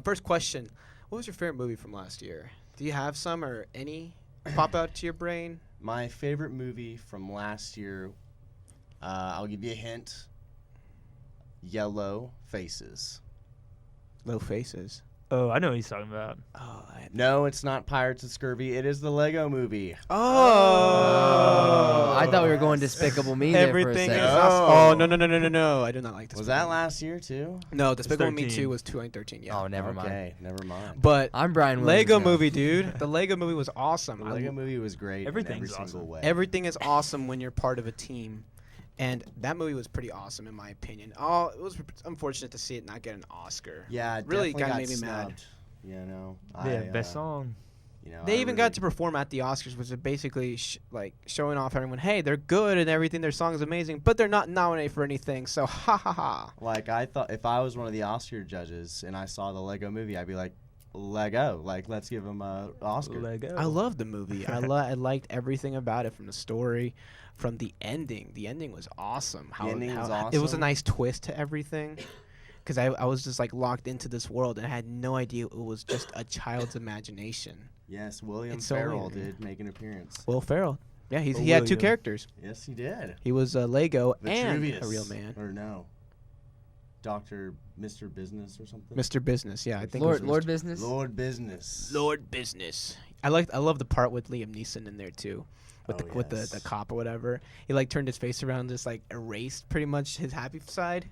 First question: what was your favorite movie from last year? Do you have some or any pop out to your brain? My favorite movie from last year, I'll give you a hint. Yellow Faces. Low Faces. Oh, I know what he's talking about. Oh. No, it's not Pirates of Scurvy. It is the Lego movie. Oh. I thought we were going Despicable Me there for a Everything is second. awesome. Oh, no. I do not like this. Was that last year too? No, Despicable Me 13. 2 was 2013, yeah. Oh, never mind. Okay, never mind. But I'm Brian Williams Lego now. movie, dude. The Lego movie was awesome. The Lego movie was great Everything's in every single awesome. way. Everything is awesome when you're part of a team. And that movie was pretty awesome, in my opinion. Oh, it was unfortunate to see it not get an Oscar. Yeah, it Really definitely kinda made got me mad. snubbed. You know, Best song. They even got to perform at the Oscars, which is basically showing off everyone, hey, they're good and everything, their song is amazing, but they're not nominated for anything, so ha ha ha. Like, I thought if I was one of the Oscar judges and I saw the Lego movie, I'd be like, Lego, like, let's give him a Oscar. Lego. I love the movie. I liked everything about it, from the story, from the ending. The ending was awesome. Ending was It was a awesome. nice twist to everything. Because I was just like locked into this world and I had no idea it was just a child's imagination. Yes, William It's so Ferrell weird. did make an appearance. Will Ferrell. Yeah, he Oh, had two William. characters. Yes, he did. He was Lego and Vitruvius. a real man. Or no. Mr. Business or something? Mr. Business, yeah, I think Lord it was Lord Mr. Business. Lord Business. Lord Business. I love the part with Liam Neeson in there too. With Oh, with the yes. cop or whatever. He like turned his face around, just like erased pretty much his happy side.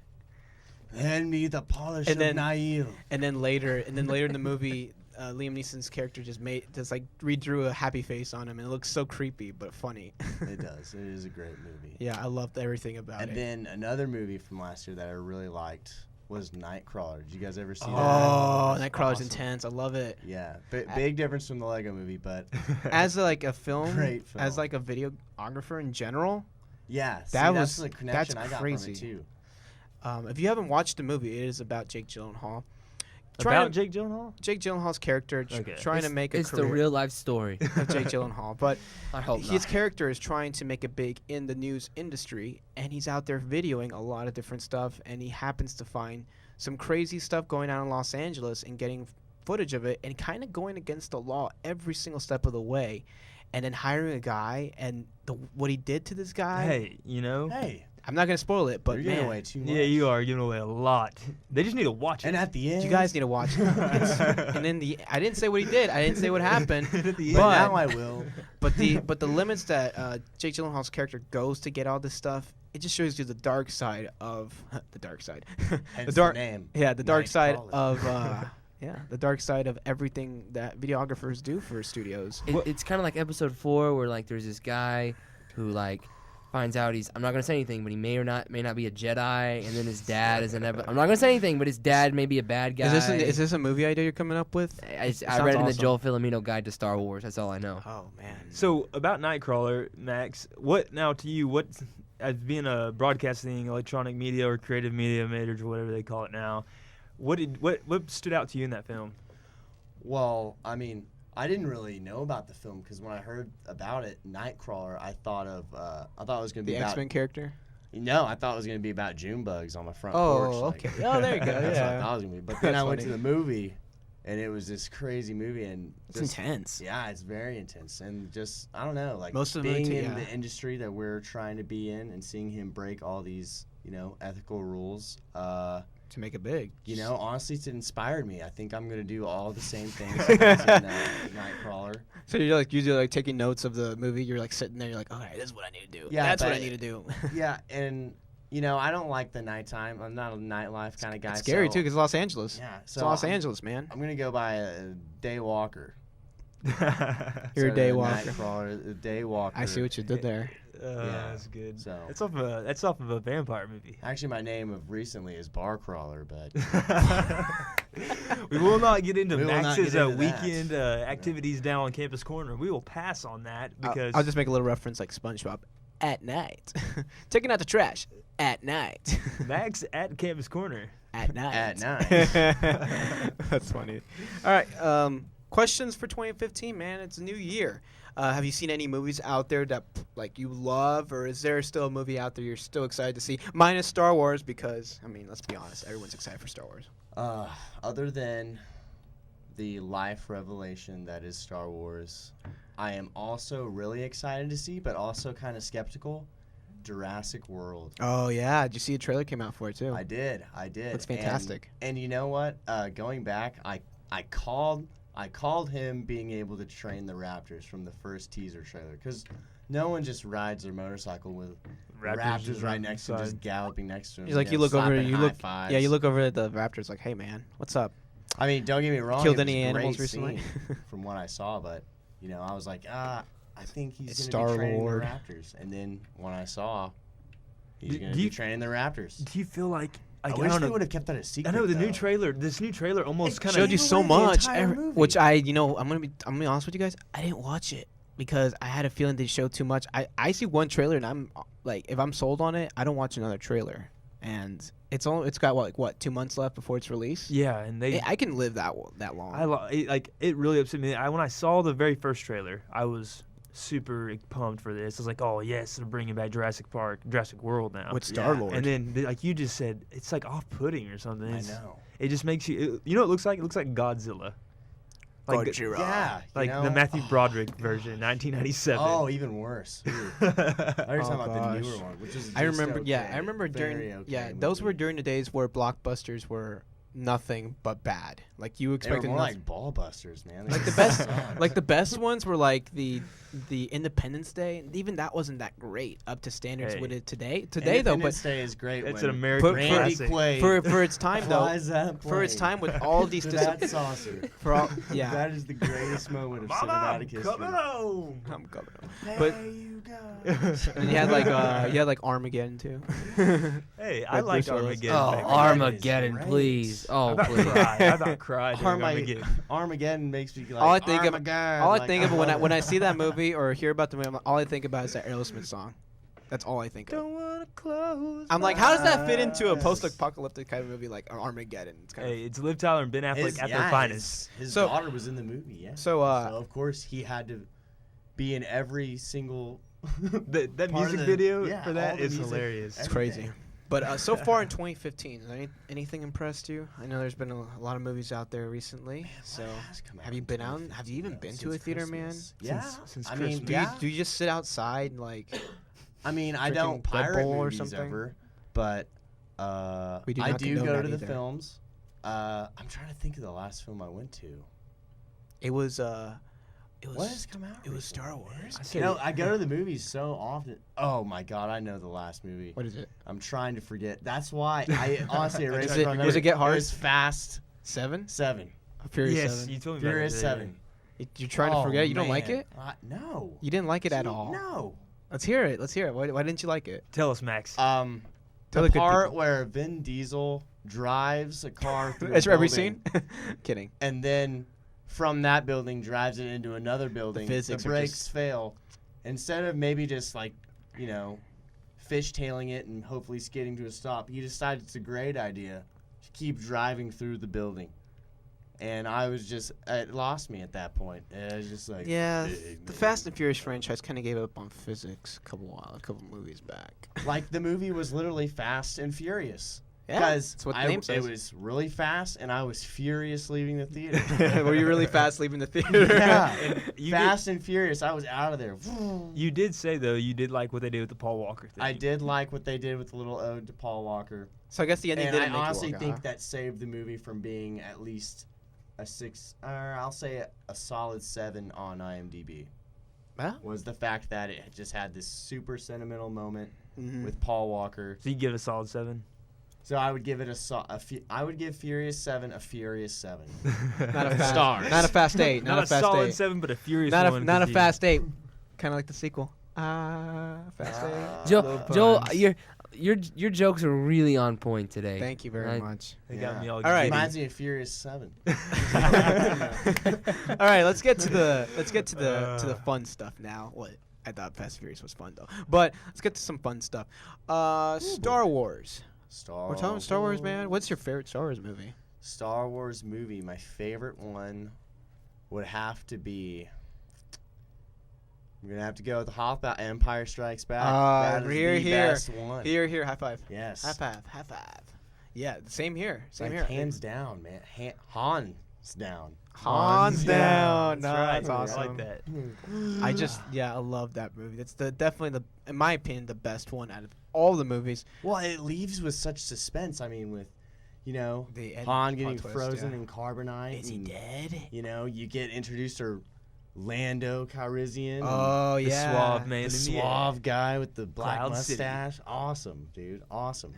Hand me the polish And then- of Nail. And then later in the movie, Liam Neeson's character just like redrew a happy face on him, and it looks so creepy but funny. It does. It is a great movie. Yeah, I loved everything about And it. then another movie from last year that I really liked was Nightcrawler. Did you guys ever see that? Oh, It was Nightcrawler's awesome. intense. I love it. Yeah, big difference from the Lego movie, but As like a film, Great film. as like a videographer in general, Yeah, see, That that's was- the connection that's I got crazy. from it too. If you haven't watched the movie, it is about Jake Gyllenhaal. About Jake Gyllenhaal? Jake Gyllenhaal's character Okay. trying to make a It's the career real life story. of Jake Gyllenhaal, but I hope his not. character is trying to make it big in the news industry, and he's out there videoing a lot of different stuff, and he happens to find some crazy stuff going on in Los Angeles and getting footage of it and kind of going against the law every single step of the way, and then hiring a guy, and what he did to this guy. Hey, you know? Hey, I'm not gonna spoil it, but you're giving man, away too much. Yeah, you are giving away a lot. They just need to watch it. And at the end, you guys need to watch it. And then I didn't say what he did. I didn't say what happened. At the but but- now I will. But the limits that Jake Gyllenhaal's character goes to get all this stuff, it just shows you the dark side of the dark side. Hence the dark, the name. yeah, the dark side Nightcrawler. of the dark side of everything that videographers do for studios. It's kind of like episode 4 where like there's this guy who like finds out I'm not gonna say anything, but he may not be a Jedi, and then his dad is I'm not gonna say anything, but his dad may be a bad guy. Is this a movie idea you're coming up with? I sounds read it in the awesome. Joel Filomeno Guide to Star Wars. That's all I know. Oh man. So about Nightcrawler, Max, what now to you? What as being a broadcasting, electronic media or creative media major or whatever they call it now, what stood out to you in that film? Well, I mean, I didn't really know about the film because when I heard about it, Nightcrawler, I thought it was gonna be The about X-Men character? No, I thought it was gonna be about June bugs on my front Oh, porch. like- okay. Oh, there you go. That's what I Yeah. thought it was gonna be. But then That's I went to funny. the movie, and it was this crazy movie, and It's just- intense. Yeah, it's very intense, and just I don't know, like Most of the being movie, in yeah. the industry that we're trying to be in, and seeing him break all these, ethical rules. To make it big. Honestly, it inspired me. I think I'm gonna do all the same things as in Nightcrawler. So you're like usually like taking notes of the movie. You're like sitting there. You're like, all right, this is what I need to do. Yeah, That's what I but- need to do. Yeah, and I don't like the nighttime. I'm not a nightlife kind of guy. It's scary so- too, because Los Angeles. Yeah, It's so Los I'm, Angeles, man. I'm gonna go by a day walker. You're a day the walker. Nightcrawler, a day walker. I see what you did there. Yeah, That's good. so- That's off of a vampire movie. Actually, my name of recently is Bar Crawler, but We will not get into We will not Max's get into that. weekend activities down on Campus Corner. We will pass on that because I'll just make a little reference like SpongeBob. At night, taking out the trash. At night. Max at Campus Corner. At night. at night. That's funny. All right. Questions for 2015, man. It's a new year. Have you seen any movies out there that like you love, or is there still a movie out there you're still excited to see? Minus Star Wars, because I mean, let's be honest, everyone's excited for Star Wars. Other than the life revelation that is Star Wars, I am also really excited to see, but also kind of skeptical. Jurassic World. Oh yeah, did you see a trailer came out for it too? I did. That's fantastic. And you know what? Going back, I called him being able to train the Raptors from the first teaser trailer, because no one just rides their motorcycle with Raptors right next to him, just galloping next to him. He's like, you look over, slapping you high look, fives. yeah, you look over at the Raptors like, hey man, what's up? I mean, don't get me wrong. Killed it was any a animals great recently? scene from what I saw, but I was like, I think he's It's going to be training the Star-Lord. Raptors. And then when I saw he's Do- going do to be you- training the Raptors, Do you feel like I don't wish they know. would have kept that a secret. I know the new though. trailer. This new trailer almost It kind Showed of you gave so away the much, entire movie. which I'm gonna be honest with you guys, I didn't watch it because I had a feeling they showed too much. I see one trailer and I'm like, if I'm sold on it, I don't watch another trailer. And it's got what 2 months left before it's released. yeah, and they I can live that long. it really upset me. When I saw the very first trailer, I was super pumped for this. I was like, oh yes, they're bringing back Jurassic World now. With Star-Lord. And then, like you just said, it's like off-putting or something. I It's- know. It just makes you. You know what it looks like? It looks like Godzilla. Like the- Godzilla. Yeah. like the Matthew Broderick version, 1997. Oh, even worse. Ooh. I was talking about the gosh. newer one, which is I just remember. Yeah, okay. I remember Very during. okay Yeah, those were movie. during the days where blockbusters were nothing but bad. Like you They were expected more nothing. like ball busters, man. They Like the just best, sucked. like the best ones were like the Independence Day. Even that wasn't that great up to standards Hey. with it today. Today though, but Independence Day is great. It's when an American Randy classic. Quaid for its time though, flies that for its plane time with all these to dis- that saucer. for all yeah. That is the greatest moment of Mama, I'm cinematic history. coming home. I'm coming. Hey, But- you guys. And you had like Armageddon too. Hey, I Like like Bruce Willis. Armageddon. Oh, back then. Armageddon, Great. please. I Oh, about please. cried. I about cried during Armageddon. Armageddon. Armageddon makes me like all I think of, Armageddon. all I like, think of love when it. I see that movie or hear about the movie, all I think about is that Aerosmith song. That's all I think of. Don't wanna close. I'm like, my how does that fit into a eyes. post-apocalyptic kind of movie like Armageddon? It's kind Hey, it's Liv Tyler and Ben Affleck at their finest. His So- daughter was in the movie. Yeah. So, of course he had to be in every single. That part music of the- video yeah, for all that the is music. hilarious. it's crazy. But so far in 2015, has anything impressed you? I know there's been a lot of movies out there recently. So have you been out? Have you even been to a theater, man? Yeah. Since I mean, Christmas. Do you just sit outside and like? I mean, I freaking don't Red pirate Bull or movies something? ever, but We do I not do condone go that to the either. films. I'm trying to think of the last film I went to. It was What has come out? It was recently, Star man? Wars. You know, I go to the movies so often. Oh my god, I know the last movie. What is it? I'm trying to forget. That's why I honestly erased it- it from does it get hard? It was Fast 7? 7. Furious Yes, 7. you told me about Furious that. 7. You're trying to forget? You don't like man. it? No. You didn't like it at See, all? No. Let's hear it. Let's hear it. Why didn't you like it? Tell us, Max. Tell The the good part people. where Vin Diesel drives a car through It's a every building, scene. Kidding. and then from that building drives it into another building. The physics are brakes just- fail. Instead of maybe just like, fishtailing it and hopefully skidding to a stop, he decided it's a great idea to keep driving through the building. And I was just, it lost me at that point. It was just like, Yeah, big, the man. Fast and Furious franchise kind of gave up on physics a couple movies back. Like the movie was literally Fast and Furious. Yeah, Because that's what the name says. it was really fast, and I was furious leaving the theater. Were you really fast leaving the theater? Yeah, You Fast and Furious. I was out of there. You did say though you did like what they did with the Paul Walker thing. I did like what they did with the little ode to Paul Walker, So I guess the ending and I didn't make honestly you walk, think huh? that saved the movie from being at least a 6, or I'll say a solid 7 on IMDb. Huh? Was the fact that it just had this super sentimental moment Mhm. with Paul Walker. So you give it a solid 7. So I would give it I would give Furious 7 a Furious 7. Not a fast, Stars. Not a fast 8. Not Not, a a fast solid 8. 7, but a furious Not one. a 'cause fast 8. Kind of like the sequel. Fast 8. Joel, your jokes are really on point today. Thank you very much. They got me all. All right. giddy. Reminds me of Furious 7. All right, let's get to the fun stuff now. What I thought Fast and Furious was fun though, but let's get to some fun stuff. Star Wars. We're talking Star Wars, man. What's your favorite Star Wars movie? Star Wars movie, my favorite one would have to be. I'm gonna have to go with the Hoth Empire Strikes Back. That is here, the here. best one. Here, high five. Yes. High five, high five. Yeah, same here. Same Like, here. hands down, man. Han's down. Hands down. That's No, right. that's awesome. I like that. I just, I love that movie. That's definitely in my opinion, the best one out of all the movies. Well, it leaves with such suspense. I mean, with, The end Han plot getting twist, frozen yeah. in carbonite. Is he and, dead? You get introduced to Lando Calrissian. Oh The yeah. suave man. The in the air. suave guy with the black Cloud City. mustache. Awesome, dude. Awesome.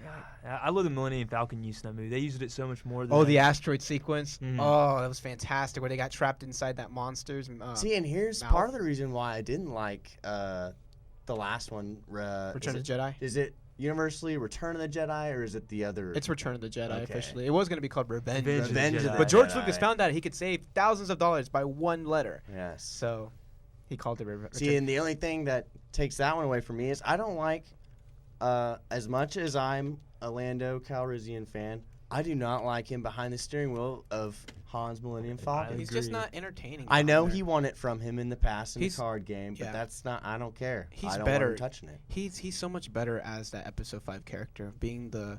I love the Millennium Falcon use in that movie. They used it so much more than Oh, the asteroid sequence. Mhm. Oh, that was fantastic. Where they got trapped inside that monster's. See, and here's mouth. part of the reason why I didn't like the last one. Return of the Jedi. Is it universally Return of the Jedi, or is it the other? It's Return of the Jedi Okay. officially. It was going to be called Revenge. Revenge of the Revenge of Jedi. the But George Jedi. Lucas found out he could save thousands of dollars by one letter. Yes. So he called it Revenge. See, and the only thing that takes that one away from me is I don't like, as much as I'm a Lando Calrissian fan, I do not like him behind the steering wheel of Han's Millennium Falcon. He's just not entertaining. I know on there. he won it from him in the past in He's- the card game, but yeah. that's not. I don't care. He's I don't better. want him touching it. He's so much better as that Episode 5 character, of being the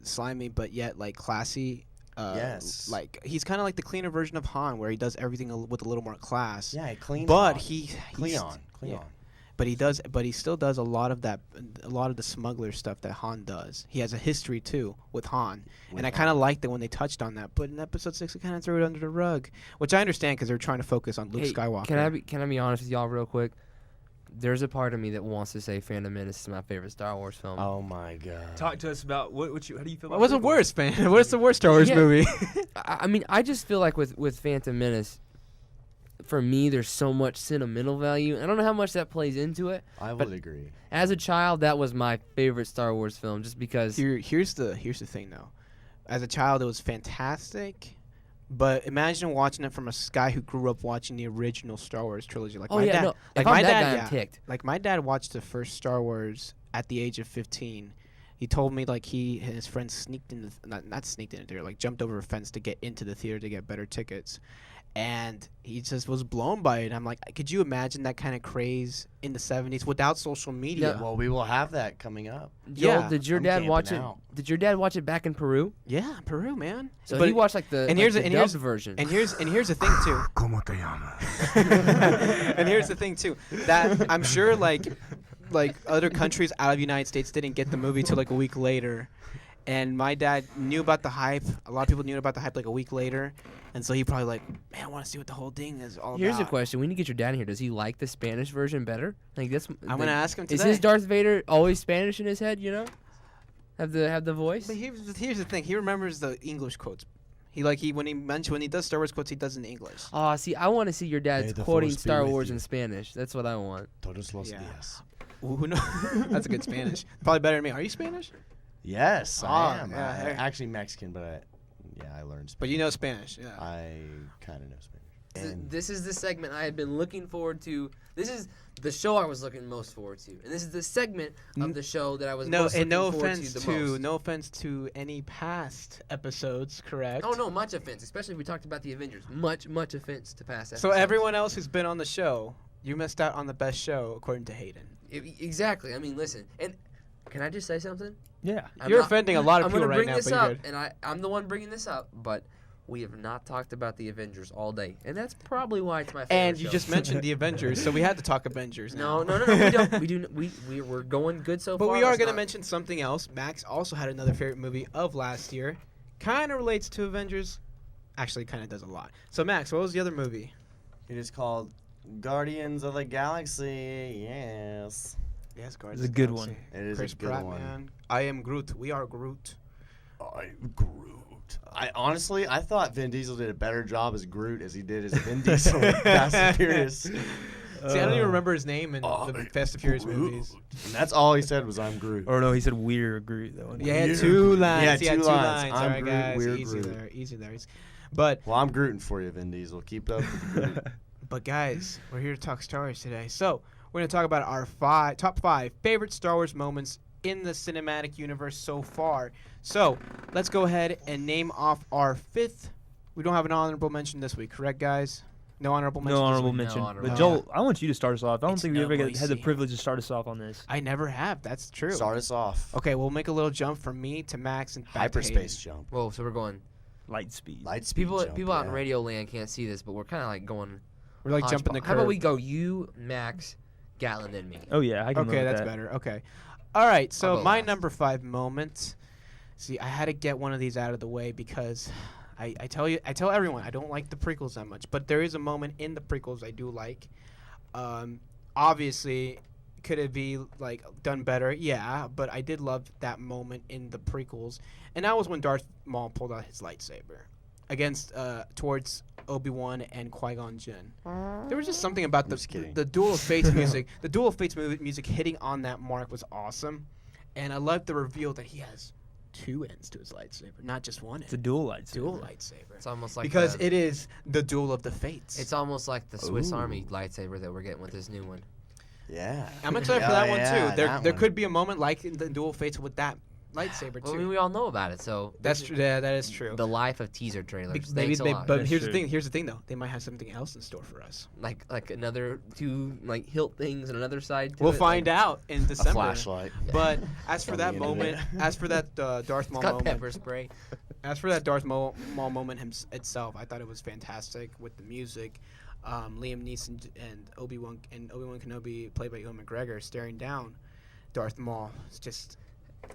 slimy but yet like classy. Yes. Like he's kind of like the cleaner version of Han, where he does everything with a little more class. Yeah, clean. But on. he's Cleon. yeah. But he still does a lot of the smuggler stuff that Han does. He has a history too with Han, and I kind of liked it when they touched on that. But in Episode 6, they kind of threw it under the rug, which I understand because they're trying to focus on Luke Hey, Skywalker. Can I be honest with y'all real quick? There's a part of me that wants to say Phantom Menace is my favorite Star Wars film. Oh my god. Talk to us about how do you feel about What's the prequels? worst, man? What's the worst Star Wars Yeah. movie? I mean, I just feel like with Phantom Menace, for me, there's so much sentimental value. I don't know how much that plays into it. I but- would agree. As a child, that was my favorite Star Wars film, just because. Here's the thing though. As a child, it was fantastic, But imagine watching it from a guy who grew up watching the original Star Wars trilogy. Like Oh my yeah, dad, no. like If my I'm that dad, guy, yeah. I'm ticked. Like my dad watched the first Star Wars at the age of 15. He told me like he and his friends sneaked in not sneaked in the theater, like jumped over a fence to get into the theater to get better tickets. And he just was blown by it. I'm like, could you imagine that kind of craze in the 70s without social media? Yeah. Well, we will have that coming up. Joel, Yeah, did your I'm dad camping watch it? out. Did your dad watch it back in Peru? Yeah, Peru, man. So But- he watched like the and like here's the a- and here's- dubbed version. And here's the thing too. ¿Cómo te llamas? And here's the thing too. That I'm sure like other countries out of the United States didn't get the movie till like a week later. And my dad knew about the hype. A lot of people knew about the hype like a week later. And so he probably like, man, I want to see what the whole thing is all Here's about. a question: we need to get your dad in here. Does he like the Spanish version better? Like this. I'm gonna ask him Is today. his Darth Vader always Spanish in his head? You know, have the voice. But here's the thing. He remembers the English quotes. When he does Star Wars quotes, he does in English. Oh, see, I want to see your dad's May the quoting force be Star with Wars you. in Spanish. That's what I want. Todos los Yeah. días. Who knows? That's a good Spanish. Probably better than me. Are you Spanish? Yes, Ah, I am. yeah, I, hey. actually Mexican, but I learned Spanish. But you know Spanish. Yeah. I kind of know Spanish. And This is the segment I had been looking forward to. This is the show I was looking most forward to, and this is the segment of the show that I was most looking forward offense to the most. no offense to any past episodes, correct? Oh no, much offense, especially if we talked about the Avengers. Much offense to past So episodes. everyone else who's been on the show, you missed out on the best show according to Hayden. Exactly. I mean, listen, and can I just say something? Yeah. You're offending a lot of I'm people gonna right bring now, this but you're up, good. and I'm the one bringing this up, but we have not talked about the Avengers all day, and that's probably why it's my favorite. And you show. just mentioned the Avengers, so we had to talk Avengers now. No, we don't. We do. We're going good so But far. we are Let's going to not- mention something else. Max also had another favorite movie of last year. Kind of relates to Avengers. Actually, kind of does a lot. So, Max, what was the other movie? it is called Guardians of the Galaxy. Yes, Yes, It's Guardians a of the good Galaxy. one. it is Chris a good Pratt, one. man. I am Groot. We are Groot. I'm Groot. I honestly, I thought Vin Diesel did a better job as Groot as he did as Vin Diesel in Fast and Furious. See, I don't even remember his name in the I'm Fast and Furious Groot. movies. And that's all he said was "I'm Groot." Or no, he said we're Groot. That one. Yeah, he had We're two Groot. lines. Yeah, He had two two lines. lines. I'm All right, Groot, guys. we're Easy Groot. there. Easy there. But, Well, I'm Grooting for you, Vin Diesel. Keep up with the Groot. but guys, we're here to talk Star Wars today. So, we're going to talk about our top five favorite Star Wars moments in the cinematic universe so far. So, let's go ahead and name off our fifth. We don't have an honorable mention this week, correct, guys? No honorable mention. No this honorable week? mention. honorable But mention. Joel, I want you to start us off. I don't It's think we no ever had the Boise. privilege to start us off on this. I never have. That's true. Start us off. Okay, we'll make a little jump from me to Max and back to Hyperspace Hayden. jump. Whoa, so we're going. Light speed. Light speed People jump, out in yeah. Radio Land can't see this, but we're kind of like going. We're like jumping the hodgepodge. curve. How about we go you, Max, Gatlin, then me? Oh yeah, I can Okay, live with that's that. better. Okay. All right, so go my last. number 5 moment. See, I had to get one of these out of the way because I tell everyone I don't like the prequels that much, but there is a moment in the prequels I do like. Obviously, could it be like done better? Yeah, but I did love that moment in the prequels, and that was when Darth Maul pulled out his lightsaber against towards Obi-Wan and Qui-Gon Jinn. There was just something about just kidding. the Duel of Fates music. The Duel of Fates music hitting on that mark was awesome, and I loved the reveal that he has 2 ends to his lightsaber, not just one It's a end. dual lightsaber. Dual lightsaber. It's almost like Because the, it is the Duel of the Fates. It's almost like the Swiss Ooh. Army lightsaber that we're getting with this new one. Yeah. I'm excited for Yeah, that one yeah, too. There that there one. could be a moment like in the Duel of Fates with that lightsaber Well, I too. mean, we all know about it, so That's true. Yeah, that is true. the life of teaser trailers. Maybe, Thanks a they, lot. but That's here's true. the thing. Here's the thing, though. They might have something else in store for us. like another 2 like hilt things and another side. To We'll it, find like, out in A December. flashlight. But as for On that the moment, internet. as for that Darth Maul Got moment, pepper spray. as for that Darth Maul moment itself, I thought it was fantastic with the music. Liam Neeson and Obi-Wan Kenobi, played by Ewan McGregor, staring down Darth Maul.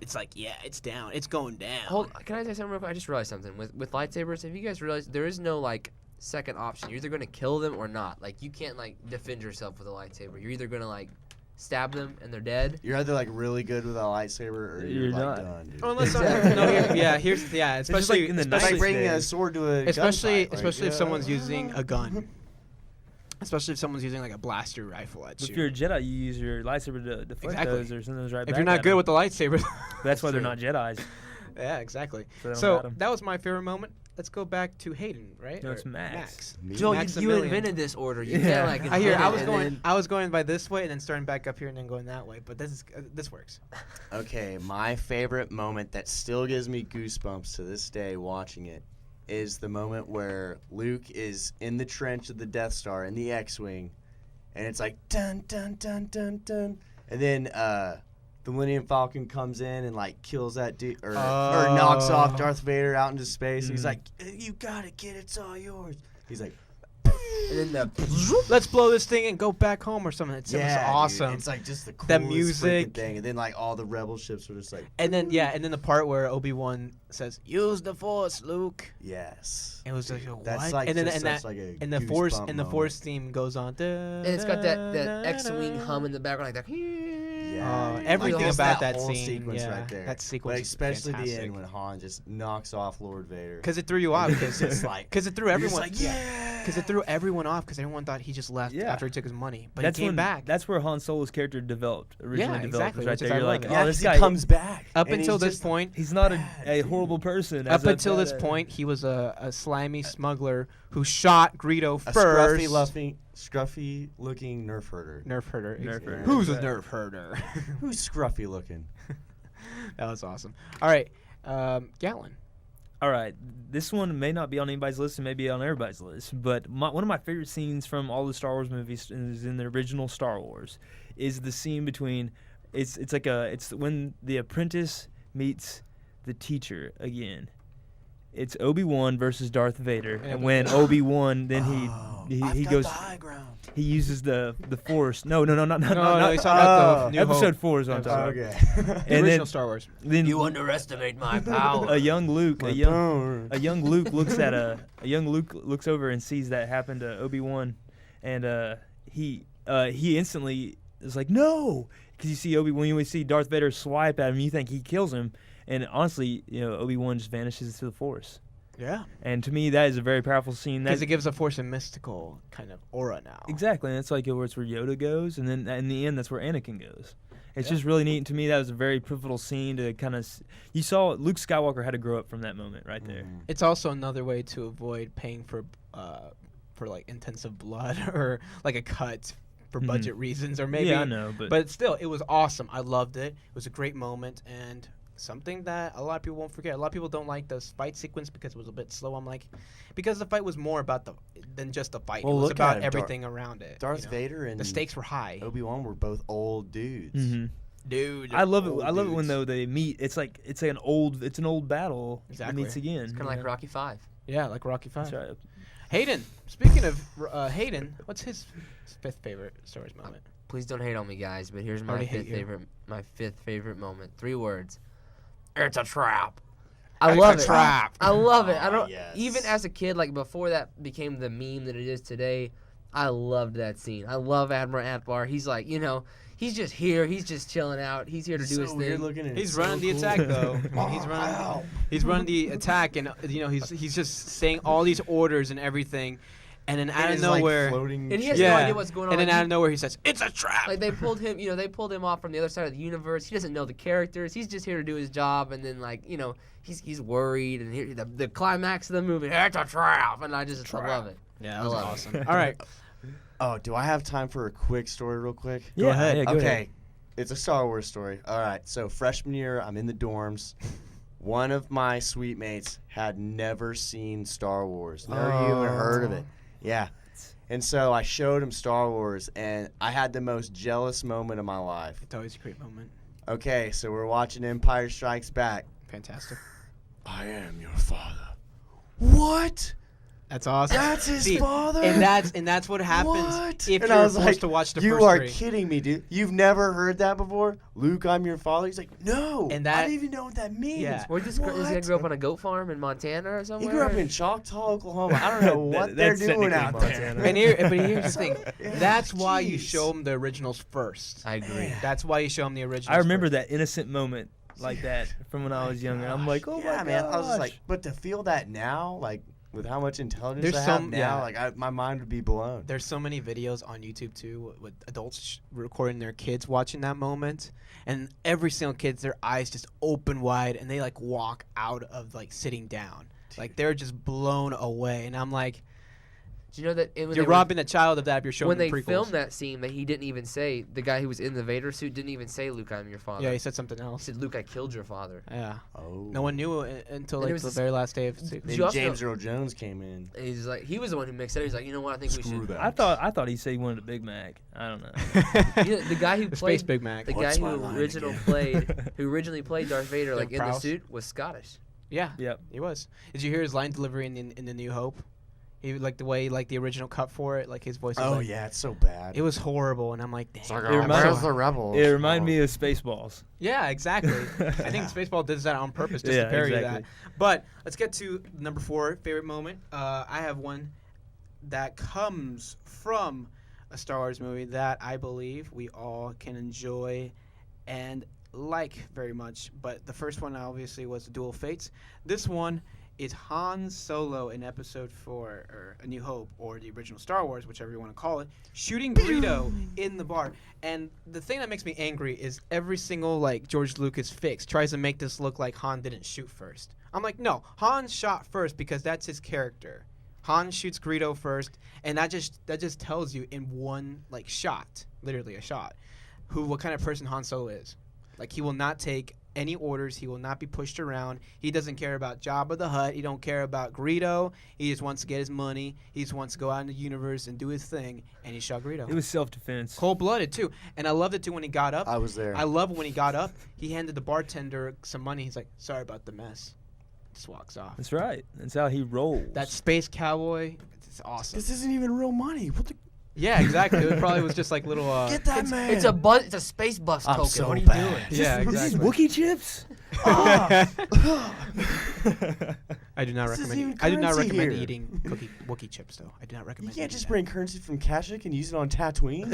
It's like, yeah, it's down. It's going down. Hold. Can I say something real quick? I just realized something with lightsabers. Have you guys realized there is no like second option? You're either gonna kill them or not. Like you can't like defend yourself with a lightsaber. You're either gonna like stab them and they're dead. You're either like really good with a lightsaber or you're You're like not. done, dude. Oh, unless Exactly. here's just like especially in the It's like especially, bringing a days. sword to a especially gunfight, especially if like, someone's using a gun. Especially if someone's using like a blaster rifle at If you. you're a Jedi, you use your lightsaber to deflect Exactly. those or send those right If back you're not at good 'em. with the lightsaber. That's why they're true. not Jedis. Yeah, exactly. So they don't So got 'em. that was my favorite moment. let's go back to Hayden, right? No, Or it's Max. Me? Joel, you Maximilian. invented this order. You Yeah. can't like. I hear. invent I it was and going. then- I was going by this way and then starting back up here and then going that way. But this works. Okay, my favorite moment that still gives me goosebumps to this day watching it is the moment where Luke is in the trench of the Death Star in the X-wing, and it's like dun dun dun dun dun, and then the Millennium Falcon comes in and like kills that dude or knocks off Darth Vader out into space. He's like, "You got it, kid. It's all yours." He's like, and then the Let's blow this thing and go back home or something. It was dude, awesome. it's like just the coolest The freaking music. thing, and then like all the rebel ships are just like, And then the part where Obi-Wan says, "Use the Force, Luke." yes. It was like, what? That's like and then just and such that like a and the Force goosebump and the moment. Force theme goes on. and it's got that X-wing hum in the background like that. Yeah, everything just about that whole scene, sequence yeah, right there. that sequence but is especially the fantastic. end when Han just knocks off Lord Vader. Because it threw you off. It's just like, Because it threw you're just everyone. like, yeah. Because it threw everyone off. Because everyone thought he just left Yeah. after he took his money, but That's he came when, back. That's where Han Solo's character developed. Originally Yeah, developed exactly, was right which is there. You're I like, love yeah, it. oh, this 'cause guy he comes back. Up and until he's this just point, He's not bad, a dude. horrible person. up as a until this badass. point, he was a slimy smuggler who shot Greedo a first. scruffy looking nerf herder. Nerf herder. Nerf herder. Who's a Yeah. nerf herder? Who's scruffy looking? That was awesome. All right, Gallon. All right, this one may not be on anybody's list and may be on everybody's list, but one of my favorite scenes from all the Star Wars movies is in the original Star Wars, is the scene between, it's when the apprentice meets the teacher again. It's Obi-Wan versus Darth Vader, and when Obi-Wan then he goes, high ground. he uses the Force. No, not No, not he's talking about the New episode Hope. 4 is what I'm talking about. Okay. The And original then, Star Wars. then You underestimate my power. a young Luke, My power. a young Luke looks at a young Luke looks over and sees that happen to Obi-Wan, and he instantly is like, no, because you see when you see Darth Vader swipe at him, you think he kills him, and honestly, Obi-Wan just vanishes to the Force. Yeah. And to me, that is a very powerful scene. Because it gives the Force a mystical kind of aura now. Exactly, and it's like it's where Yoda goes, and then in the end, that's where Anakin goes. It's just really neat. And to me, that was a very pivotal scene to kind of. You saw Luke Skywalker had to grow up from that moment right there. It's also another way to avoid paying for like intensive blood or like a cut for budget reasons, or maybe. Yeah, I know, But still, it was awesome. I loved it. It was a great moment and something that a lot of people won't forget. A lot of people don't like this fight sequence because it was a bit slow. I'm like, because the fight was more about than just the fight. Well, it was look about at it. everything around it. Darth Vader and the stakes were high. Obi-Wan were both old dudes. Mm-hmm. Dude, I love it. old I love it when dudes. they meet. It's an old battle that Exactly. meets again. It's kind of like Rocky 5. yeah, like Rocky 5. That's right. Hayden, speaking of Hayden, what's his fifth favorite Star Wars moment? Please don't hate on me, guys, but here's my Already hate fifth you. favorite. My fifth favorite moment. 3 words. It's a trap. I It's love a it. trap. I love it. I don't. yes. Even as a kid, like before that became the meme that it is today, I loved that scene. I love Admiral Akbar. He's like, he's just here. He's just chilling out. He's here to do his So weird thing. looking. And He's so running the cool. attack though. He's running the attack, and he's just saying all these orders and everything, and then out of He's, like, nowhere, floating And he has shit. no idea what's going on. and then Like, out of nowhere he says, "It's a trap." Like they pulled him, they pulled him off from the other side of the universe. He doesn't know the characters. He's just here to do his job, and then he's worried. And here, the climax of the movie, it's a trap, and I love it. Yeah, that was awesome. All right, Oh, do I have time for a quick story real quick? Go ahead. Yeah, go Okay. ahead. It's a Star Wars story. All right. So freshman year, I'm in the dorms. One of my suite mates had never seen Star Wars. Never even heard of it. Yeah. And so I showed him Star Wars, and I had the most jealous moment of my life. it's always a great moment. Okay, so we're watching Empire Strikes Back. Fantastic. I am your father. What? That's awesome. That's his See, father? and that's what happens What? if And you're I was forced like, to watch the you first are 3. kidding me, dude. You've never heard that before? Luke, I'm your father? He's like, no. And I that- don't even know what that means. Yeah. Where does he What? grow up on a goat farm in Montana or He somewhere? grew up in Choctaw, Oklahoma. I don't know what they're That's doing technically out there. Montana. But here's the thing. Yeah, That's why you jeez. show them the originals first. I agree. That's why you show them the originals. I remember first. that innocent moment like that from when I was younger. I'm like, oh yeah, my man. gosh. I was just like, but to feel that now, like with how much intelligence There's I have some- now, yeah. like my mind would be blown. There's so many videos on YouTube too with adults recording their kids watching that moment, and every single kid's their eyes just open wide and they like walk out of like sitting down. Like they're just blown away, and I'm like, Do you know that you're robbing a child of that if you're showing when them they prequels. filmed that scene that he didn't even say, the guy who was in the Vader suit didn't even say, Luke, I'm your father. Yeah, he said something He else. said, Luke, I killed your father. Yeah. Oh. No one knew until And it like was the this- very last day of Then you also James Earl Jones came in. And he's like, he was the one who mixed it. He's like, you know what? I think we Screw should. that. I thought he said he wanted a Big Mac. I don't know. You know, the guy who The played Space Big Mac. the What's guy my who line originally played Darth Vader, like in the Prowse? suit, was Scottish. Yeah. Yep. He was. Did you hear his line delivery in the New Hope? He like the way like the original cut for it, like his voice. Was Oh like, yeah, it's so bad. It was horrible, and I'm like, dang. like, It reminds- where's the rebels? It reminded me of Spaceballs. Yeah, exactly. I think Spaceball does that on purpose just Yeah, to parody exactly. that. But let's get to number 4 favorite moment. I have one that comes from a Star Wars movie that I believe we all can enjoy and like very much. But the first one obviously was Duel of Fates. This one is Han Solo in Episode 4, or A New Hope, or the original Star Wars, whichever you want to call it, shooting Greedo in the bar. And the thing that makes me angry is every single like George Lucas fix tries to make this look like Han didn't shoot first. I'm like, no, Han shot first because that's his character. Han shoots Greedo first, and that just tells you in one like shot, literally a shot, what kind of person Han Solo is. Like he will not take any orders. He will not be pushed around. He doesn't care about Jabba the Hutt. He don't care about Greedo. He just wants to get his money. He just wants to go out in the universe and do his thing. And he shot Greedo. It was self-defense. Cold-blooded too. And I loved it too when he got up. I was there. I love when he got up. He handed the bartender some money. He's like, "Sorry about the mess." Just walks off. That's right. That's how he rolls. That space cowboy. It's awesome. This isn't even real money. What the? Yeah, exactly. It probably was just like little. Get that man. It's a bus. It's a space bus I'm token. so What are you bad. doing? Yeah, This is exactly. Wookiee chips. I do not This isn't recommend. even I do not currency recommend here. eating Wookiee chips though. I do not You recommend. can't eating just that. bring currency from Kashyyyk and use it on Tatooine.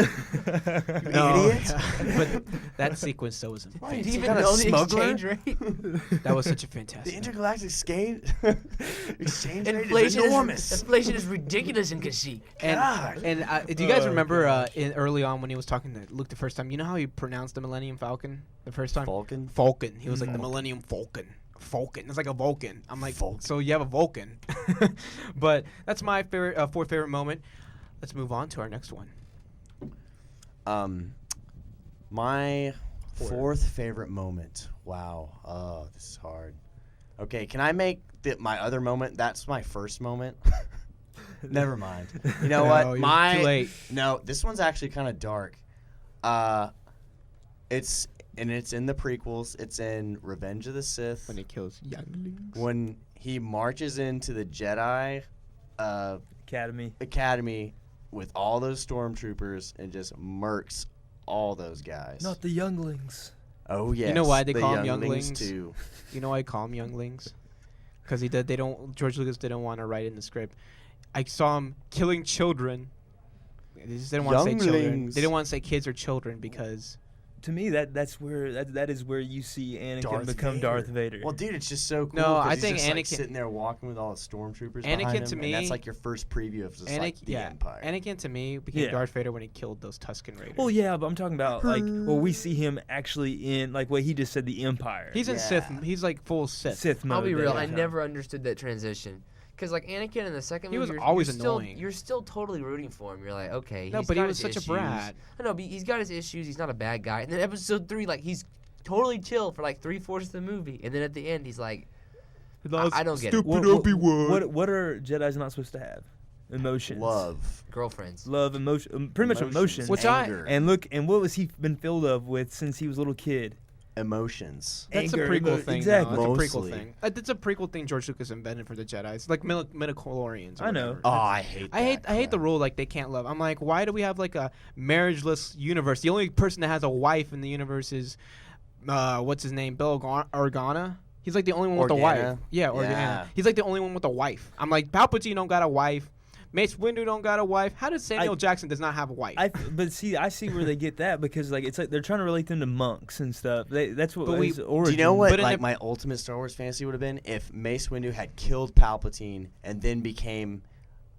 No, idiot. yeah. But that sequence though was Right, Did some he even kind of know the smuggler? exchange rate? that was such a The fantastic. intergalactic exchange rate Inflation is is, enormous. inflation is ridiculous in Kashyyyk. God. And do you guys Oh, remember gosh. early on when he was talking to Luke the first time? You know how he pronounced the Millennium Falcon the first time? Vulcan. Falcon. He was like the Millennium Falcon. Vulcan. It's like a Vulcan. I'm like, Vulcan. so you have a Vulcan. But that's my favorite, fourth favorite moment. Let's move on to our next one. My fourth favorite moment. Wow. Oh, this is hard. Okay, can I make my other moment? That's my first moment. Never mind. You know No, what? you're too late. No, this one's actually kind of dark. It's in the prequels. It's in Revenge of the Sith. When he kills younglings. When he marches into the Jedi Academy. with all those stormtroopers and just murks all those guys. Not the younglings. Oh yes. You know why they the call 'em younglings younglings? too. You know why I call them younglings? Because George Lucas didn't want to write in the script. I saw him killing children. They just didn't want to say children. Younglings. They didn't want to say kids or children because To me, that is where you see Anakin become Darth Vader. Well, dude, it's just so cool. No, 'cause I he's think just, like, Anakin- sitting there walking with all the stormtroopers Anakin behind him, to and me- that's like your first preview of just like the Empire. Anakin to me became Yeah. Darth Vader when he killed those Tusken Raiders. Well, yeah, but I'm talking about like, well, we see him actually in like what he just said, the Empire. He's in Yeah. Sith. He's like full Sith. Sith mode. I'll be real. there. I never understood that transition. Because, like, Anakin in the second He movie, was you're always still, annoying. You're still totally rooting for him. You're like, okay, No, he's but he got was his such a issues. brat. I know, but he's got his issues. He's not a bad guy. And then episode 3, like, he's totally chill for, like, 3/4 of the movie. And then at the end, he's like, I don't get it. What are Jedi's not supposed to have? Emotions. Love. Girlfriends. Love, emotion, pretty much emotions. Which anger. And look, and what was he been filled of with since he was a little kid? Emotions. That's Anger, a prequel thing. exactly. Though. That's Mostly. a prequel thing. It's a prequel thing George Lucas invented for the Jedi. It's like midichlorians. I know. Oh, I hate. I hate that the crap. rule like they can't love. I'm like, why do we have like a marriageless universe? The only person that has a wife in the universe is what's his name? Bill Organa. He's like the only one with a wife. Organa? Yeah, Organa. Yeah. He's like the only one with a wife. I'm like, Palpatine don't got a wife. Mace Windu don't got a wife. How does Samuel Jackson does not have a wife? But see, I see where they get that because like it's like they're trying to relate them to monks and stuff. That's what But his Do origin. you know what? But in Like the- my ultimate Star Wars fantasy would have been if Mace Windu had killed Palpatine and then became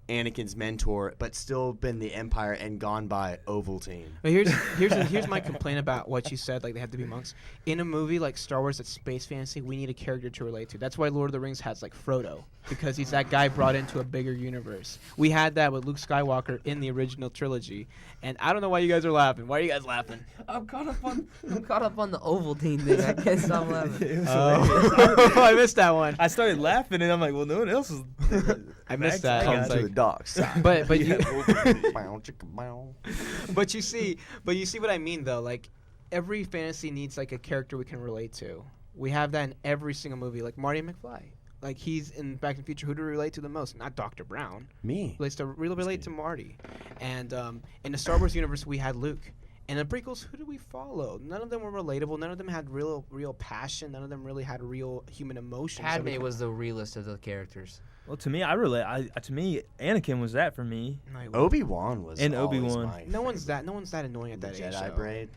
Anakin's mentor, but still been the Empire and gone by Ovaltine. But here's my complaint about what you said. Like they have to be monks in a movie like Star Wars that's space fantasy. We need a character to relate to. That's why Lord of the Rings has like Frodo, because he's that guy brought into a bigger universe. We had that with Luke Skywalker in the original trilogy, and I don't know why you guys are laughing. Why are you guys laughing? I'm caught up on the Ovaltine thing. I guess I'm laughing. Oh, I missed that one. I started laughing, and I'm like, well, no one else is. I missed that. Come I was to like- the dark side. But you Bow, chicka, bow. but you see what I mean though. Like every fantasy needs like a character we can relate to. We have that in every single movie. Like Marty McFly. Like he's in Back to the Future. Who do we relate to the most? Not Dr. Brown. Me. Relate to Marty. And in the Star Wars universe, we had Luke. In the prequels, who do we follow? None of them were relatable. None of them had real passion. None of them really had real human emotion. Padme was the realest of the characters. Well, to me, to me, Anakin was that for me. Obi-Wan was And always Obi-Wan. my No one's favorite. that annoying at The that age. Jedi though. braid.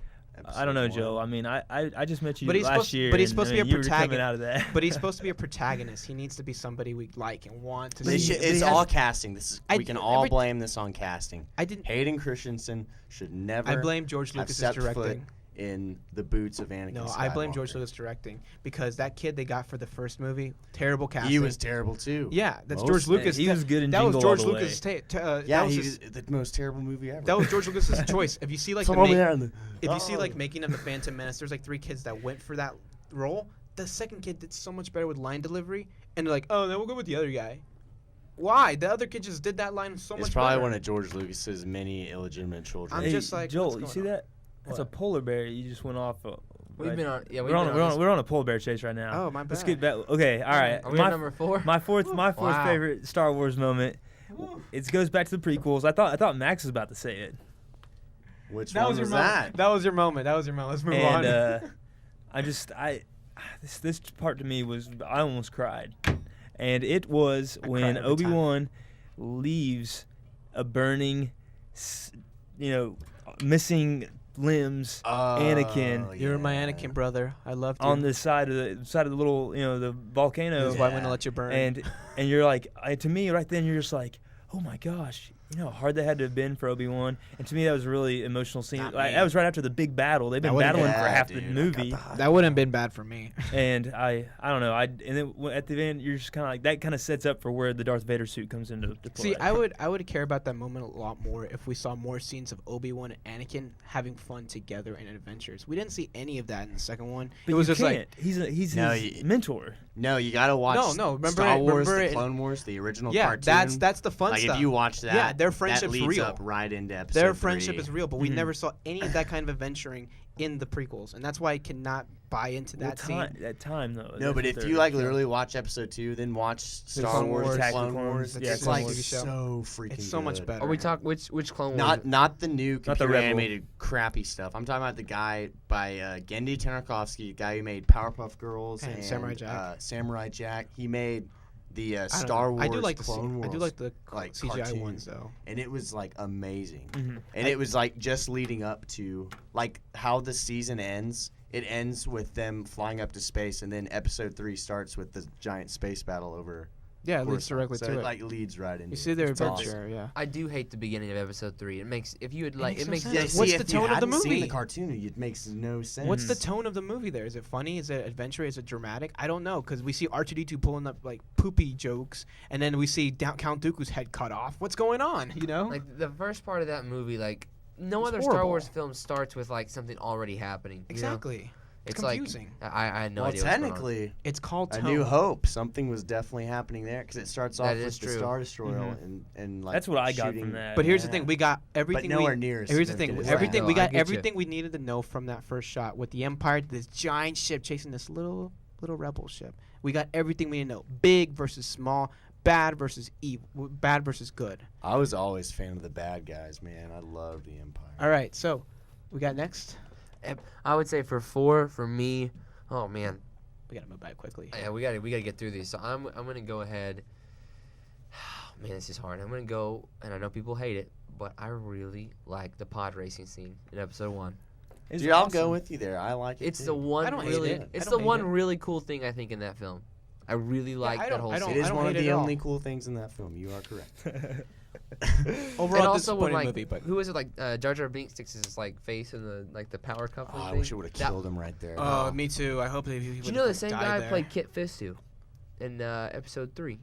I don't know, episode Joe. one. I mean, I just met you But he's last supposed- year. but he's and, supposed to I be a mean, you were coming protagonist. out of that. But he's supposed to be a protagonist. He needs to be somebody we like and want to They see. should- but he it's has- all casting. We can all every- blame this on casting. I didn't. Hayden Christensen should never I blame George have Lucas's stepped foot directing. in the boots of Anakin No, Skywalker. I blame George Lucas directing because that kid they got for the first movie, terrible casting. He was terrible too. Yeah, that's Most George of it. Lucas. He was good in That was Jingle All George the Lucas. Way. Yeah, that was he his- was the most terrible movie ever. That was George Lucas's choice. If you see like From the over ma- there in the- if you see Oh. like Making of the Phantom Menace, there's like 3 kids that went for that role. The second kid did so much better with line delivery, and they're like, oh, then we'll go with the other guy. Why? The other kid just did that line so It's much probably better. one of George Lucas's many illegitimate children. I'm Hey, just like, Joel, what's you going see on? that? That's a What? polar bear. You just went off. We've been on. Yeah, We're on a polar bear chase right now. Oh, my Let's bad. get back. Okay, all right. Are we on number 4? My fourth Wow. favorite Star Wars moment. It goes back to the prequels. I thought Max was about to say it, Which That one was your was moment. that? That was your moment. Let's move on. and this part to me was I almost cried, and it was I when cry every time. Obi-Wan leaves a burning, missing limbs Anakin You're my yeah. Anakin brother. I love you. on the side of the little the volcano. That's why I'm Yeah. gonna let you burn. And you're like, to me right then you're just like, oh my gosh, how hard that had to have been for Obi-Wan. And to me that was a really emotional scene. Not Like, me. that was right after the big battle. They've been That would've battling been- for half dude, the I got movie. the high. that wouldn't have been bad for me. And I don't know. And then at the end you're just kind of like, that kind of sets up for where the Darth Vader suit comes into play. See, I would care about that moment a lot more if we saw more scenes of Obi-Wan and Anakin having fun together in adventures. We didn't see any of that in the second one. But it was you just can't. like, he's No, his mentor. No, you gotta watch. No, remember Star it- Wars, remember the it- Clone Wars, the original yeah, cartoon. that's the fun like stuff. if you watch that, Yeah, their that friendship's leads real. up right into episode Their friendship 3. is real, but we Mhm. never saw any of that kind of adventuring in the prequels, and that's why I cannot buy into that scene. That time though. No, but if you like literally watch episode 2, then watch Star Clone Wars, Wars, Attack of Clone the Wars. Clones, yeah, It's Clone like Wars. so freaking. It's so much good. better. Are we talk which Clone Wars? Not the new Not the computer Rebel. animated crappy stuff. I'm talking about the guy by Gendy Tartakovsky, the guy who made Powerpuff Girls And and Samurai Jack. Samurai Jack. He made the I don't Star know. Wars I do like Clone Wars. I do like the like CGI cartoon. ones though. And it was like amazing. Mhm. And it was like just leading up to like how the season ends. It ends with them flying up to space, and then episode 3 starts with the giant space battle over. Yeah, it leads Coruscant. directly so to it. it. Like leads right into. You see their It's awesome. adventure, yeah. I do hate the beginning of episode 3. It makes if you had It like makes it no makes sense. Yeah, What's see, the if you tone of the hadn't seen movie? the cartoon, it makes no sense. What's the tone of the movie there? Is it funny? Is it adventure? Is it dramatic? I don't know, because we see R2-D2 pulling up like poopy jokes, and then we see Count Dooku's head cut off. What's going on? You know? like the first part of that movie. Like no It's other Star horrible. Wars film starts with like something already happening. you know? Exactly. It's confusing. like I had no Well, idea. what's going on. technically, It's called A tone. New Hope. Something was definitely happening there because it starts off That with is the true. Star Destroyer Mhm. and like. That's what I got shooting- from that. But here's the Yeah. thing: we got everything. But nowhere near. as Here's the thing: significant as everything that. we No, I got get you. everything we needed to know from that first shot with the Empire, this giant ship chasing this little rebel ship. We got everything we need to know: big versus small, bad versus evil, bad versus good. I was always a fan of the bad guys, man. I love the Empire. All right, so we got next. I would say for 4 for me. Oh man, We gotta move by quickly. yeah, we gotta get through these. So I'm gonna go ahead. Man, this is hard. I'm gonna go, and I know people hate it, but I really like the pod racing scene in episode 1. It's Dude, I'll awesome. go with you there. I like it. It's too. the one I don't hate really. it. It's I the don't hate one it. really cool thing I think in that film. I really like I that don't- whole I don't- scene. It is I one of hate it the at all. only cool things in that film. You are correct. Overall, and also disappointing when like movie, but who was it like Jar Jar Binks sticks his like face in the power cup. Oh, I thing? wish it would have killed him right there. me too. I hope he Do you would've, know the like, same died guy there. played Kit Fisto in episode 3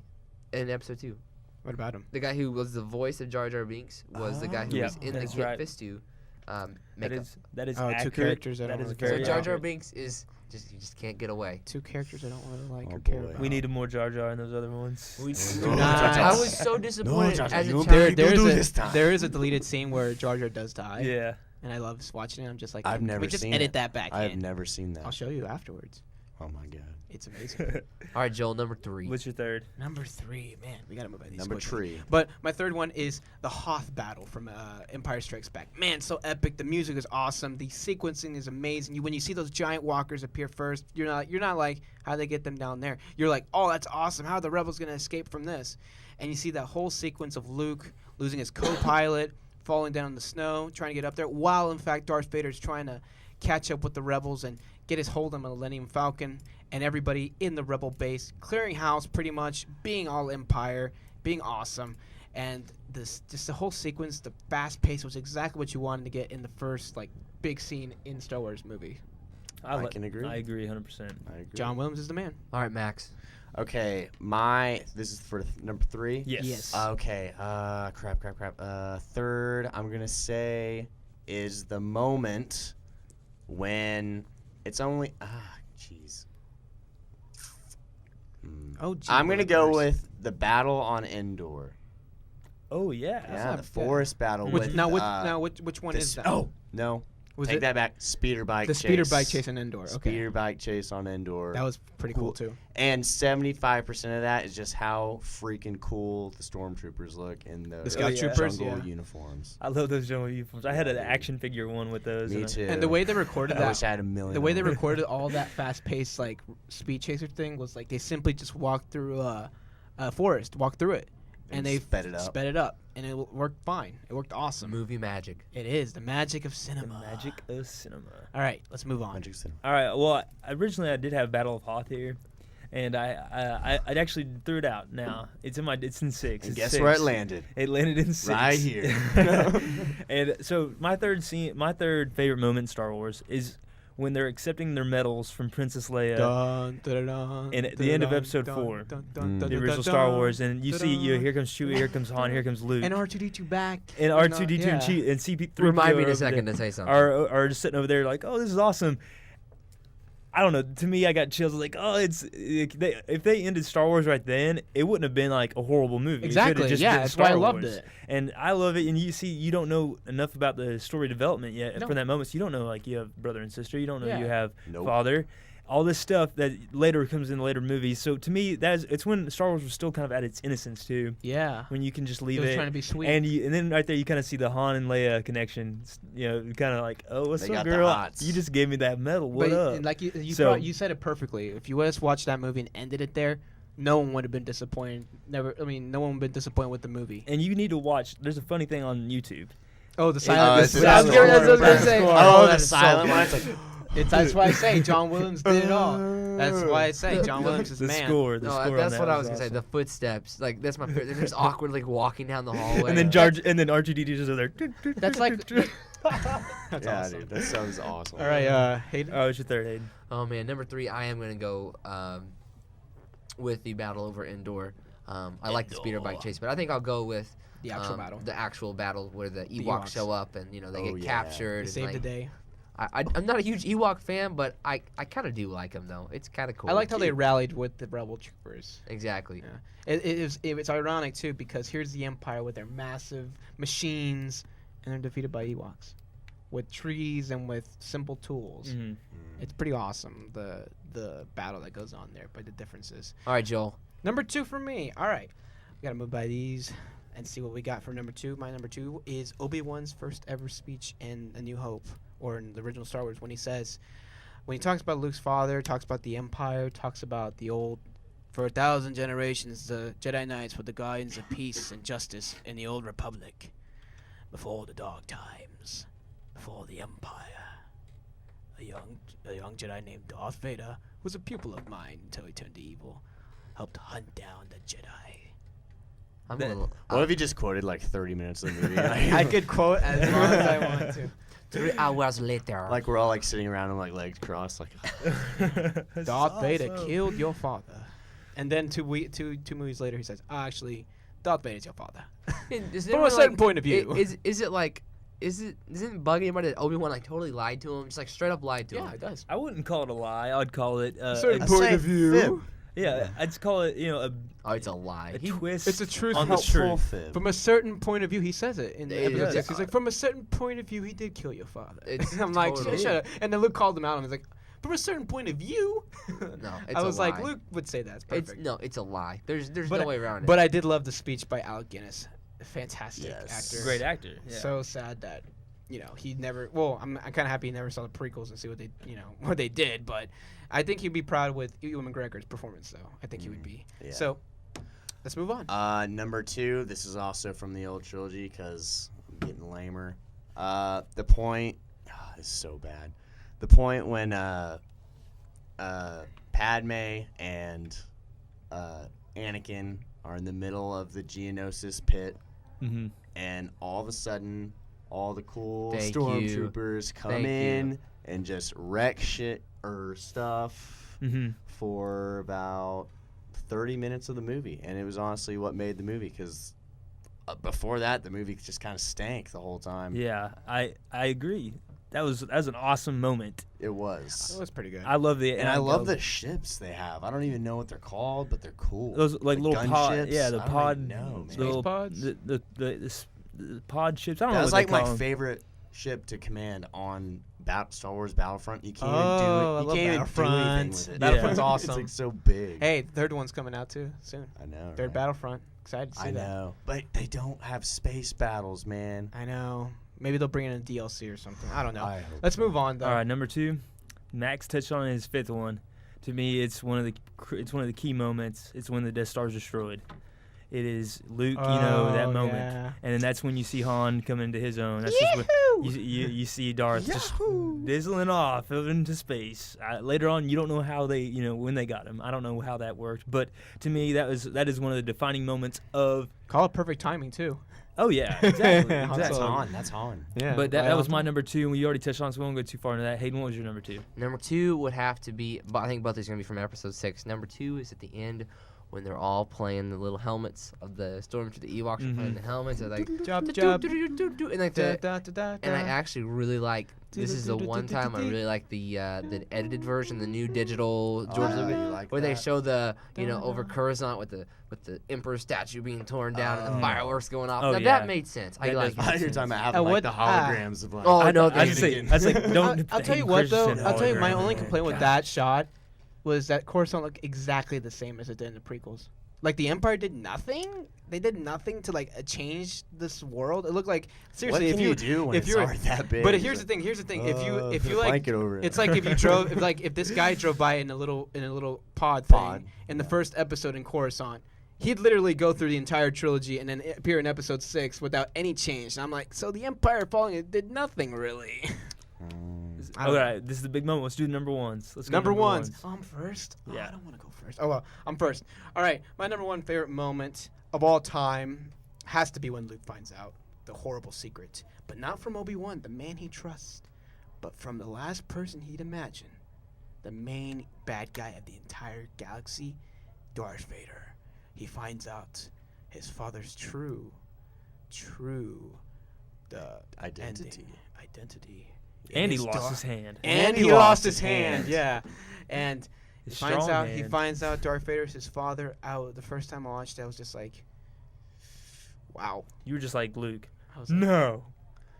and episode 2? What about him? The guy who was the voice of Jar Jar Binks was the guy who Yeah, was in the that's Kit right. Fisto That makeup. is Oh, two accurate. characters I That don't is really care very So Jar Jar accurate. Binks is you just can't get away. 2 characters I don't really like Oh, or care boy. about. We needed more Jar Jar in those other ones. No, not. I was so disappointed Jar Jar, as a you child. okay? There, You'll there's do a this time. there is a deleted scene where Jar Jar does die. Yeah. And I love watching it. I'm just like, I've can never we just seen edit it. that back I've in? never seen that. I'll show you afterwards. Oh my god. It's amazing. All right, Joel, number 3. What's your third? Number 3, man, we gotta move on these Number quickly. 3. But my third one is the Hoth battle from Empire Strikes Back. Man, so epic. The music is awesome. The sequencing is amazing. When you see those giant walkers appear first, you're not like, how they get them down there? You're like, oh, that's awesome. How are the rebels gonna escape from this? And you see that whole sequence of Luke losing his co-pilot, falling down in the snow, trying to get up there, while in fact Darth Vader's trying to catch up with the rebels and get his hold on the Millennium Falcon. And everybody in the rebel base clearing house, pretty much being all Empire, being awesome, and this just the whole sequence, the fast pace was exactly what you wanted to get in the first like big scene in Star Wars movie. I can agree. I agree 100%. I agree. John Williams is the man. All right, Max. Okay, this is for number 3. Yes. Yes. Okay. Crap. Third, I'm gonna say is the moment when it's only jeez. Oh, gee, I'm gonna go Willikers. with the battle on Endor. Oh yeah. Yeah, not the bad. forest battle Which, with. which one is that? Oh no, was take it that back. Speeder bike. the chase. speeder bike chase in Endor? Okay, Speeder bike chase on Endor. that was pretty cool too. And 75% of that is just how freaking cool the stormtroopers look in the Scout yeah. troopers, jungle yeah. uniforms. I love those jungle uniforms. I had an Yeah, dude. action figure one with those. Me and too. And the way they recorded I that, wish I had a million. the way they of them. recorded all that fast-paced like speed chaser thing was like they simply just walked through a forest, walked through it, and they sped it up. sped it up, and it worked fine. It worked awesome. Movie magic. It is the magic of The cinema. magic of cinema. All right, let's move on. Magic cinema. All right. Well, originally I did have Battle of Hoth here, and I actually threw it out. Now it's in 6. And It's guess 6. where it landed? It landed in 6. Right here. And so my third favorite moment in Star Wars is when they're accepting their medals from Princess Leia. Dun, dun, dun, And at the end of dun, episode dun, 4, dun, Mm. dun, the dun, original dun, Star dun, Wars, and you see, here comes Chewie, here comes Han, here comes Luke, and R2D2 back, and R2D2 yeah. and CP3 Remind me in are a second to say something. are just sitting over there like, oh, this is awesome. I don't know. To me, I got chills. Like, oh, if they ended Star Wars right then, it wouldn't have been like a horrible movie. It Exactly, should've just yeah, been that's why I Star loved Wars. it. And I love it. And you don't know enough about the story development yet. No. From that moment, so you don't know like you have brother and sister. You don't know Yeah. you have Nope. father. All this stuff that later comes in later movies. So to me, it's when Star Wars was still kind of at its innocence too. Yeah, When you can just it leave was it. trying to be sweet. And then right there, you kind of see the Han and Leia connection. Kind of like, oh, what's They up, got the girl? hots. You just gave me that medal. What but up? and like you So- you said it perfectly. If you just watched that movie and ended it there, no one would have been disappointed. No one would have been disappointed with the movie. And you need to watch. There's a funny thing on YouTube. Oh, the it's silent. the the silent silent- one. That's what I was gonna say. Oh, the that is so silent good. one. It's like, That's why I say John Williams did it all. That's why I say John Williams is The man. score. The No, score on that's that what I was gonna awesome. say. The footsteps, like that's my favorite. They're just awkwardly walking down the hallway. And then R2D2 just over there. That's like. That's yeah, awesome. dude, that sounds awesome. All right, Hayden. Oh, it's your third, Hayden. Oh man, number 3, I am gonna go with the battle over Endor. I like the speeder bike chase, but I think I'll go with The actual battle. The actual battle where the Ewoks, Ewoks. show up and they Oh, get yeah. captured. They and, saved like, the day. I'm not a huge Ewok fan, but I kind of do like them though. It's kind of cool. I liked how they rallied with the rebel troopers. Exactly. Yeah. It's ironic too because here's the Empire with their massive machines, and they're defeated by Ewoks, with trees and with simple tools. Mm-hmm. It's pretty awesome the battle that goes on there, but the differences. All right, Joel. Number 2 for me. All right, we gotta move by these and see what we got for number 2. My number 2 is Obi-Wan's first ever speech in A New Hope, or in the original Star Wars, when he talks about Luke's father, talks about the Empire, talks about the old, for 1,000 generations, the Jedi Knights were the guardians of peace and justice in the old Republic, before the dark times, before the Empire. A young Jedi named Darth Vader was a pupil of mine until he turned to evil, helped hunt down the Jedi. I'm a little. What if you just quoted like 30 minutes of the movie? I could quote as long as I want to. 3 hours later. Like we're all like sitting around and like legs crossed, like. Darth Vader killed your father. And then two movies later, he says, actually, Darth Vader's your father. From a certain point of view. Is it like, doesn't it bug anybody that Obi-Wan like totally lied to him? Just like straight up lied to him. Yeah, it does. I wouldn't call it a lie. I'd call it Certain I'd point say of view. fib. yeah. I'd just call it Oh, it's a lie. a twist. It's a truth on the Helpful truth. fib. From a certain point of view, he says it in It episode is. 6. He's like, from a certain point of view, he did kill your father. It's I'm like, totally- shut up. And then Luke called him out and he's like, from a certain point of view. No, it's I a was like, lie. Luke would say that. It's It's perfect. it's a lie. There's But no way around it. But I did love the speech by Alec Guinness. A fantastic Yes. actor. Great actor. Yeah. So sad that, he never. Well, I'm kind of happy he never saw the prequels and see what they, what they did. But I think he'd be proud with Ewan McGregor's performance, though. I think he would be. Yeah. So, let's move on. Number 2. This is also from the old trilogy because I'm getting lamer. The point. This is so bad. The point when Padme and Anakin are in the middle of the Geonosis pit, Mm-hmm. and all of a sudden, all the cool Thank you. stormtroopers come Thank in you. and just wreck shit or stuff Mm-hmm. for about 30 minutes of the movie. And it was honestly what made the movie because before that, the movie just kind of stank the whole time. Yeah, I agree. That was an awesome moment. It was. That was pretty good. I love the And I love the ships they have. I don't even know what they're called, but they're cool. those like The little pod. gunships, Yeah, the I don't pod. even know, man. the little, pods? the pod ships. I don't That know was what like they call my them. favorite ship to command on Star Wars Battlefront. You can't Oh, I even do it. love You can't even do Battlefront. anything with it. Battlefront's Yeah. awesome. It's like so big. Hey, the third one's coming out too soon. I know. Third right? Battlefront. Excited to see I that. know, but they don't have space battles, man. I know. Maybe they'll bring in a DLC or something. I don't know. I hope Let's so. move on though. All right, number 2. Max touched on his 5th one. To me, it's one of the key moments. It's when the Death Star is destroyed. It is Luke, that moment, Yeah. and then that's when you see Han come into his own. That's just when you see Darth just dizzling off into space. Later on, you don't know how they, when they got him. I don't know how that worked, but to me, that is one of the defining moments of. Call it perfect timing too. Oh yeah, exactly. Han That's Solo. Han. That's Han. Yeah. But that right was on my time. number 2, and we already touched on it, so we won't go too far into that. Hayden, what was your number 2? Number 2 would have to be, but I think both these are going to be from episode 6. Number 2 is at the end when they're all playing the little helmets of the Stormtrooper, the Ewoks are playing the helmets. They're like, Job, "Do, job. do, do, do, do," and like Da, the, da, da, da, and I da. actually really like. This is the one time I really like the edited version, the new digital George Oh, Lucas, you like where they that? show the over Coruscant with the Emperor's statue being torn down and the fireworks going off. Oh, now, yeah. that made sense. That I like. does I it. thought you were talking about having like what- the holograms of like. Oh, I no, I was they- like, don't. I'll tell you Hayden what though. Christensen I'll tell you my hologram. only complaint with that shot was that Coruscant looked exactly the same as it did in the prequels. Like the Empire did nothing. They did nothing to like change this world. It looked like seriously. What if can you you do when if it's you're already that big? But here's the thing. Here's the thing. If you put a like, blanket over it. it's like if you drove, if this guy drove by in a little pod Pod, thing in the first episode in Coruscant, he'd literally go through the entire trilogy and then appear in episode 6 without any change. And I'm like, so the Empire falling, it did nothing really. I don't All know. right, this is the big moment. Let's do the number ones. Let's go Number ones. ones. Oh, I'm first. Oh, Yeah. I don't want to go first. Oh well, I'm first. All right, my number 1 favorite moment of all time has to be when Luke finds out the horrible secret, but not from Obi-Wan, the man he trusts, but from the last person he'd imagine, the main bad guy of the entire galaxy, Darth Vader. He finds out his father's true, Identity. Identity. And he It is lost Darth- his hand. and he he lost lost his his hand. hand. Yeah, and he His finds strong out. He hand. finds out Darth Vader's his father. The first time I watched it, I was just like, "Wow." You were just like Luke. I was like, No,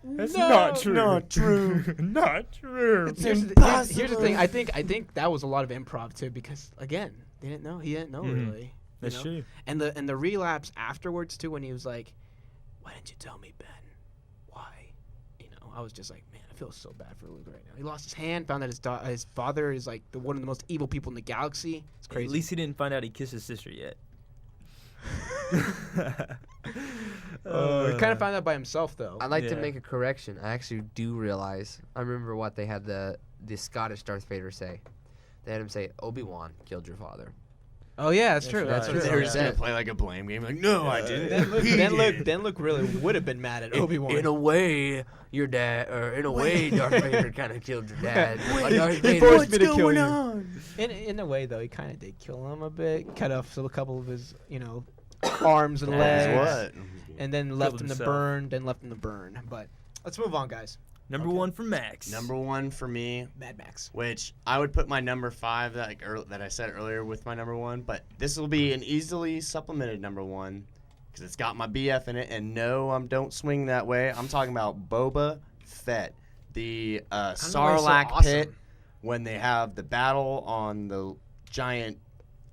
that's No, not true. not true. Not true. Here's the thing. I think that was a lot of improv too, because again, they didn't know. He didn't know Mhm. really. you That's know? true. And the relapse afterwards too, when he was like, "Why didn't you tell me, Ben? Why?" I was just like, man, I feel so bad for Luke right now. He lost his hand, found out his father is like one of the most evil people in the galaxy. It's crazy. At least he didn't find out he kissed his sister yet. He kind of found out by himself though. I'd like to Yeah. make a correction. I actually do realize. I remember what they had the Scottish Darth Vader say. They had him say, "Obi-Wan killed your father." Oh yeah, that's true. That's right. what They're it just is. gonna play like a blame game. Like, no, I didn't. Then Luke really would have been mad at Obi-Wan. In a way, your dad, or in a way, Darth Vader kind of killed your dad. Like, Darth He Vader- forced me to kill you. on? In a way, though, he kind of did kill him a bit. Cut off a couple of his, arms and legs, What? and then left him to himself. burn. Then left him to burn. But let's move on, guys. Number Okay. 1 for Max. Number 1 for me, Mad Max. which I would put my number 5 that I said earlier with my number 1, but this will be an easily supplemented number 1 because it's got my BF in it. And no, don't swing that way. I'm talking about Boba Fett, the Sarlacc awesome. pit when they have the battle on the giant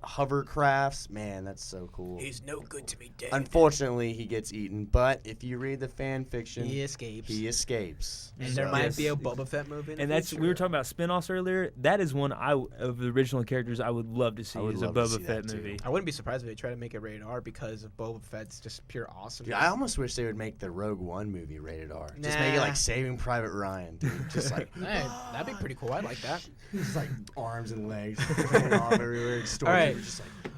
hovercrafts. Man, that's so cool. He's no good to me, dead. Unfortunately, he gets eaten, but if you read the fan fiction, He escapes. he escapes. and So- there might Yes. be a Boba Fett movie. In And the that's future. we were talking about spin-offs earlier. That is one of the original characters I would love to see I would is a love to Boba see Fett that, too. movie. I wouldn't be surprised if they try to make it rated R because of Boba Fett's just pure awesome. Dude, I almost wish they would make the Rogue One movie rated R. Just make it Nah. like Saving Private Ryan, dude. Just like Hey, that'd be pretty cool. I'd like that. just like arms and legs flying off everywhere. All right. Just like,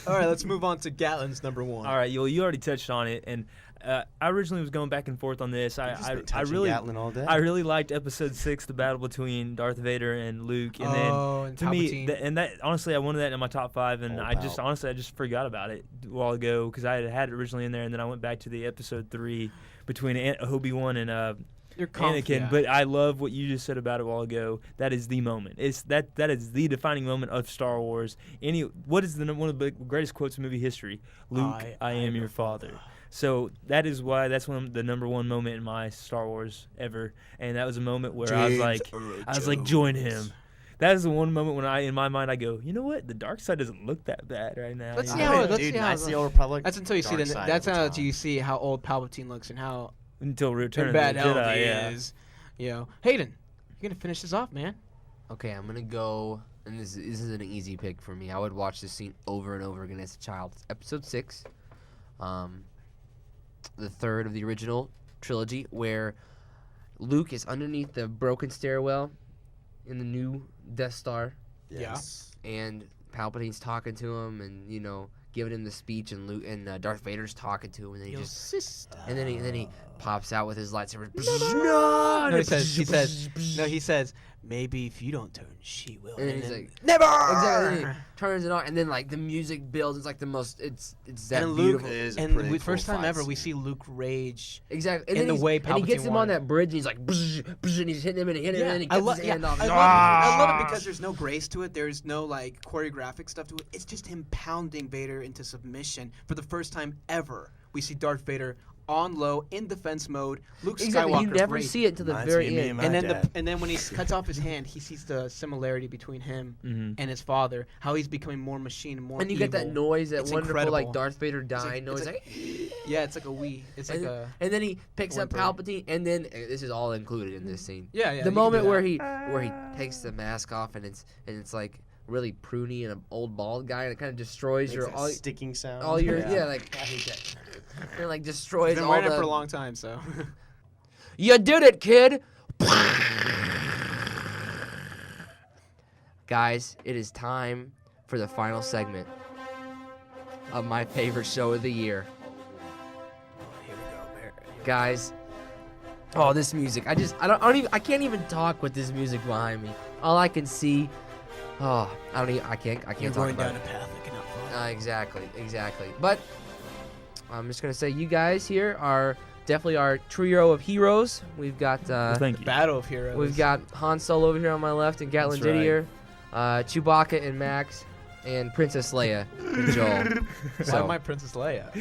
All right, let's move on to Gatlin's number 1. All right, you already touched on it, and I originally was going back and forth on this. I've just been I touching really Gatlin all day. I really liked Episode 6, the battle between Darth Vader and Luke, and then and to me, Palpatine. that honestly, I wanted that in my top 5, and Oh, I just pal. honestly I just forgot about it a while ago because I had it originally in there, and then I went back to the Episode 3 between Obi-Wan and You're Anakin. But I love what you just said about it a while ago. That is the moment. It's that is the defining moment of Star Wars. What is one of the greatest quotes in movie history? Luke, I am your father. So that's one of the number 1 moment in my Star Wars ever, and that was a moment where I was like, join him. That is the one moment when in my mind I go, you know what? The dark side doesn't look that bad right now. Let's you see know? how it- let's dude, see how Knights of it- the Old Republic. That's until you see dark side that's of the until you top. see how old Palpatine looks and how Until Return of bad the hell Jedi. he Yeah. is. Hayden, you're gonna finish this off, man. Okay, I'm gonna go, and this is an easy pick for me. I would watch this scene over and over again as a child. It's Episode 6, the third of the original trilogy, where Luke is underneath the broken stairwell in the new Death Star, Yes. and Palpatine's talking to him, and giving him the speech, and Luke and Darth Vader's talking to him, and then Your he just sister. and then he pops out with his lightsaber. No, he says, maybe if you don't turn, she will. And then he's then- like, never. Exactly. And he turns it on, and then like the music builds. It's like the most. It's that And Luke, beautiful. It is a and pretty we, cool first time fight ever, we scene. see Luke rage. Exactly. And in then the way and he gets Palpatine him on wanted. that bridge, and he's like, and he's hitting him, and hitting him, and then he I, cuts his hand off. I love it because there's no grace to it. There's no like choreographic stuff to it. It's just him pounding Vader into submission for the first time ever. We see Darth Vader on low in defense mode. Luke Exactly. Skywalker. You never see it to the Reminds very me of me end. and my And then dad. and then when he cuts off his hand, he sees the similarity between him Mhm. and his father. How he's becoming more machine, more And you get that evil. noise, that It's wonderful incredible. like Darth Vader like- dying it's noise. like- Like, Yeah, it's like a Wii. It's like and, a and then he picks up whimper. Palpatine, and then this is all included in this scene. yeah. The you can moment do where that. he takes the mask off, and it's like really pruny and an old bald guy, and it kind of destroys Makes your that all sticking sound. your yeah. like I hate that. it like He's destroys been all wearing it the. for a long time, so. You did it, kid. Guys, it is time for the final segment of my favorite show of the year. Here we go, Bear. Guys, oh, this music. I can't even talk with this music behind me. All I can see, I can't You're talk going about down it. a path I cannot follow. Exactly. But I'm just gonna say, you guys here are definitely our trio of heroes. We've got Thank you. Battle of Heroes. we've got Han Solo over here on my left, and Gatlin That's right. Didier, Chewbacca and Max, and Princess Leia and Joel. Why So am I Princess Leia?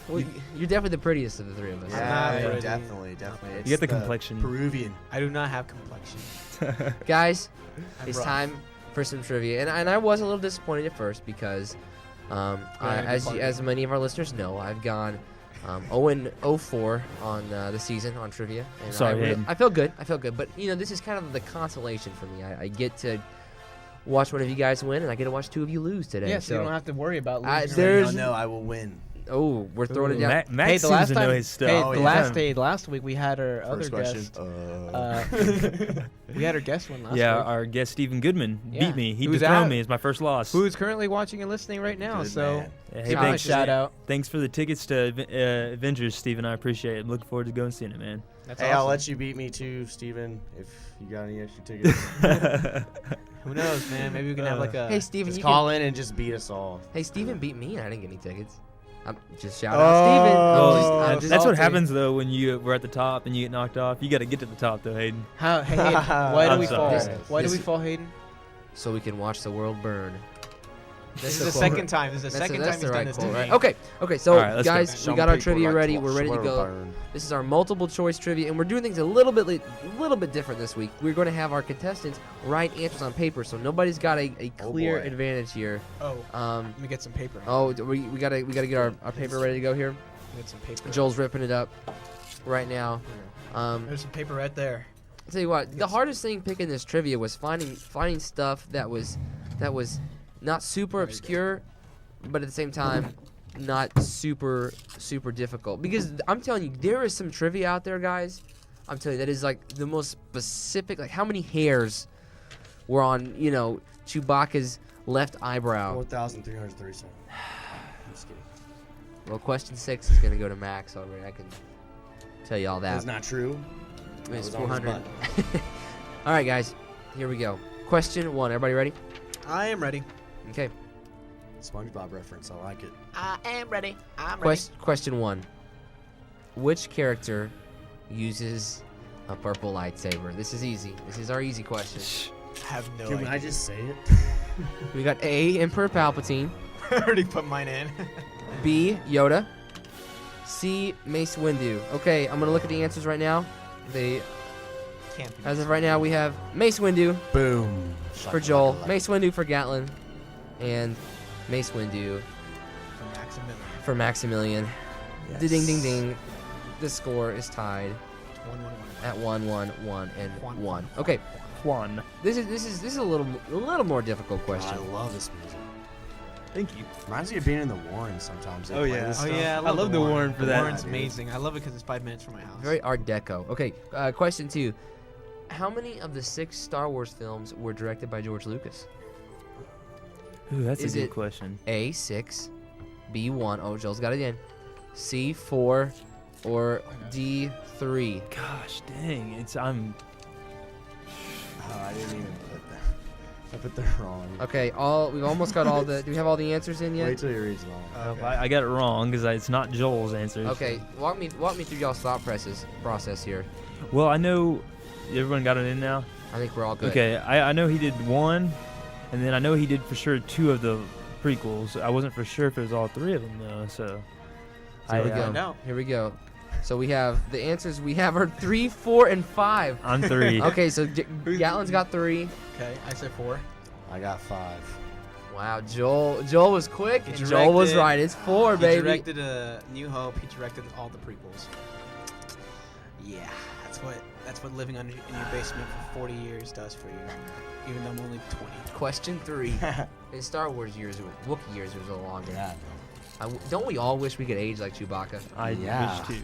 well, you're definitely the prettiest of the three of us. not Yeah, pretty. definitely. It's You get the complexion. Peruvian. I do not have complexion. Guys, I'm it's rough. time for some trivia, and I was a little disappointed at first because, as many of our listeners know, I've gone 0-4 on the season on trivia. And Sorry, Hayden. I feel good. But this is kind of the consolation for me. I get to watch one of you guys win, and I get to watch two of you lose today. Yeah, so you so don't have to worry about I- losing. There's- No, I will win. Oh, we're throwing it down. Max Hey, the seems last to time, know his stuff. hey, Oh, the yeah. last week we had our other First question. guest. We had our guest one last Yeah, week. our guest Stephen Goodman Yeah. beat me. He Who's dethroned out? me. It's my first loss. Who's currently watching and listening right now? Good so man. Yeah, hey, hey, thanks, shout out. thanks for the tickets to Avengers, Stephen. I appreciate it. I'm looking forward to going seeing it, man. That's Hey, I'll awesome. let you beat me too, Steven, if you got any extra tickets. Who knows, man? Maybe we can have like a. Hey, Steven, Just you call in and just beat us all. Hey, Steven beat me, and I didn't get any tickets. Just shout Oh, out Steven. Oh, I'm just That's what salty. happens though when you were at the top and you get knocked off. You got to get to the top though, Hayden. How, hey, Hayden, why do I'm we fall? sorry. Why do This- we fall, Hayden? So we can watch the world burn. This is the the quote. second time. This is the That's second the time he's done right this to quote, me. right? Okay. So All right, let's go. guys, we got our trivia ready. We're ready to go. This is our multiple choice trivia, and we're doing things a little bit different this week. We're going to have our contestants write answers on paper, so nobody's got a clear boy. advantage here. Oh, Um, let me get some paper. oh, we gotta get our paper ready to go here. Let me get some paper. Joel's ripping it up right now. There's some paper right there. I'll tell you what, the hardest thing picking this trivia was finding stuff that was not super obscure, but at the same time not super difficult. Because I'm telling you, there is some trivia out there, guys. I'm telling you, that is like the most specific. Like how many hairs were on Chewbacca's left eyebrow? 4,337. Just kidding. Well, question 6 is gonna go to Max already. I can tell you all that. That's not true. It's That was on his 400. All right, guys, here we go. Question 1. Everybody ready? I am ready. Okay. SpongeBob reference. I like it. I am ready. I'm Question 1. Which character uses a purple lightsaber? This is easy. This is our easy question. I have no Can idea. I just say it? We got A, Emperor Palpatine. I already put mine in. B, Yoda. C, Mace Windu. Okay, I'm gonna look at the answers right now. Can't be. As of right now, we have Mace Windu Boom. for Joel, Mace Windu for Gatlin, and Mace Windu From Maximilian. for Maximilian. Yes. Ding ding ding. The score is tied 1-1-1. at 1-1-1 and Juan, 1. Okay, Juan. this is a little more difficult question. I love this music. Thank you. Reminds me of being in the Warren sometimes. They Oh, play yeah. this Oh stuff. yeah, I love the Warren for that. Warren's dude. amazing. I love it because it's 5 minutes from my house. Very Art Deco. Okay, question 2. How many of the 6 Star Wars films were directed by George Lucas? Ooh, that's Is a good it- question. A, 6, B, 1. Oh, Joel's got it in. C, 4, or D, 3. Gosh, dang. Oh, I didn't even put that. I put that wrong. Okay, we've almost got all the. Do we have all the answers in yet? Wait till he reads them all. Okay. I got it wrong because it's not Joel's answer. Okay, walk me through y'all's thought process here. Well, I know everyone got it in now. I think we're all good. Okay, I know he did 1, and then I know he did for sure 2 of the prequels. I wasn't for sure if it was all 3 of them though. So, So here we go. no. Here we go. So we have the answers we have are 3, 4, and 5. I'm 3. Okay, so Gatlin's got 3. Okay, I said 4. I got 5. Wow, Joel was quick. He And Joel was directed- right. It's 4, He baby. directed New Hope. He directed all the prequels. Yeah, that's what living in your basement for 40 years does for you. Even though I'm only 20. Question 3. In Star Wars years, Wookiee years was a little longer. Yeah. Don't we all wish we could age like Chewbacca? I Yeah. wish too.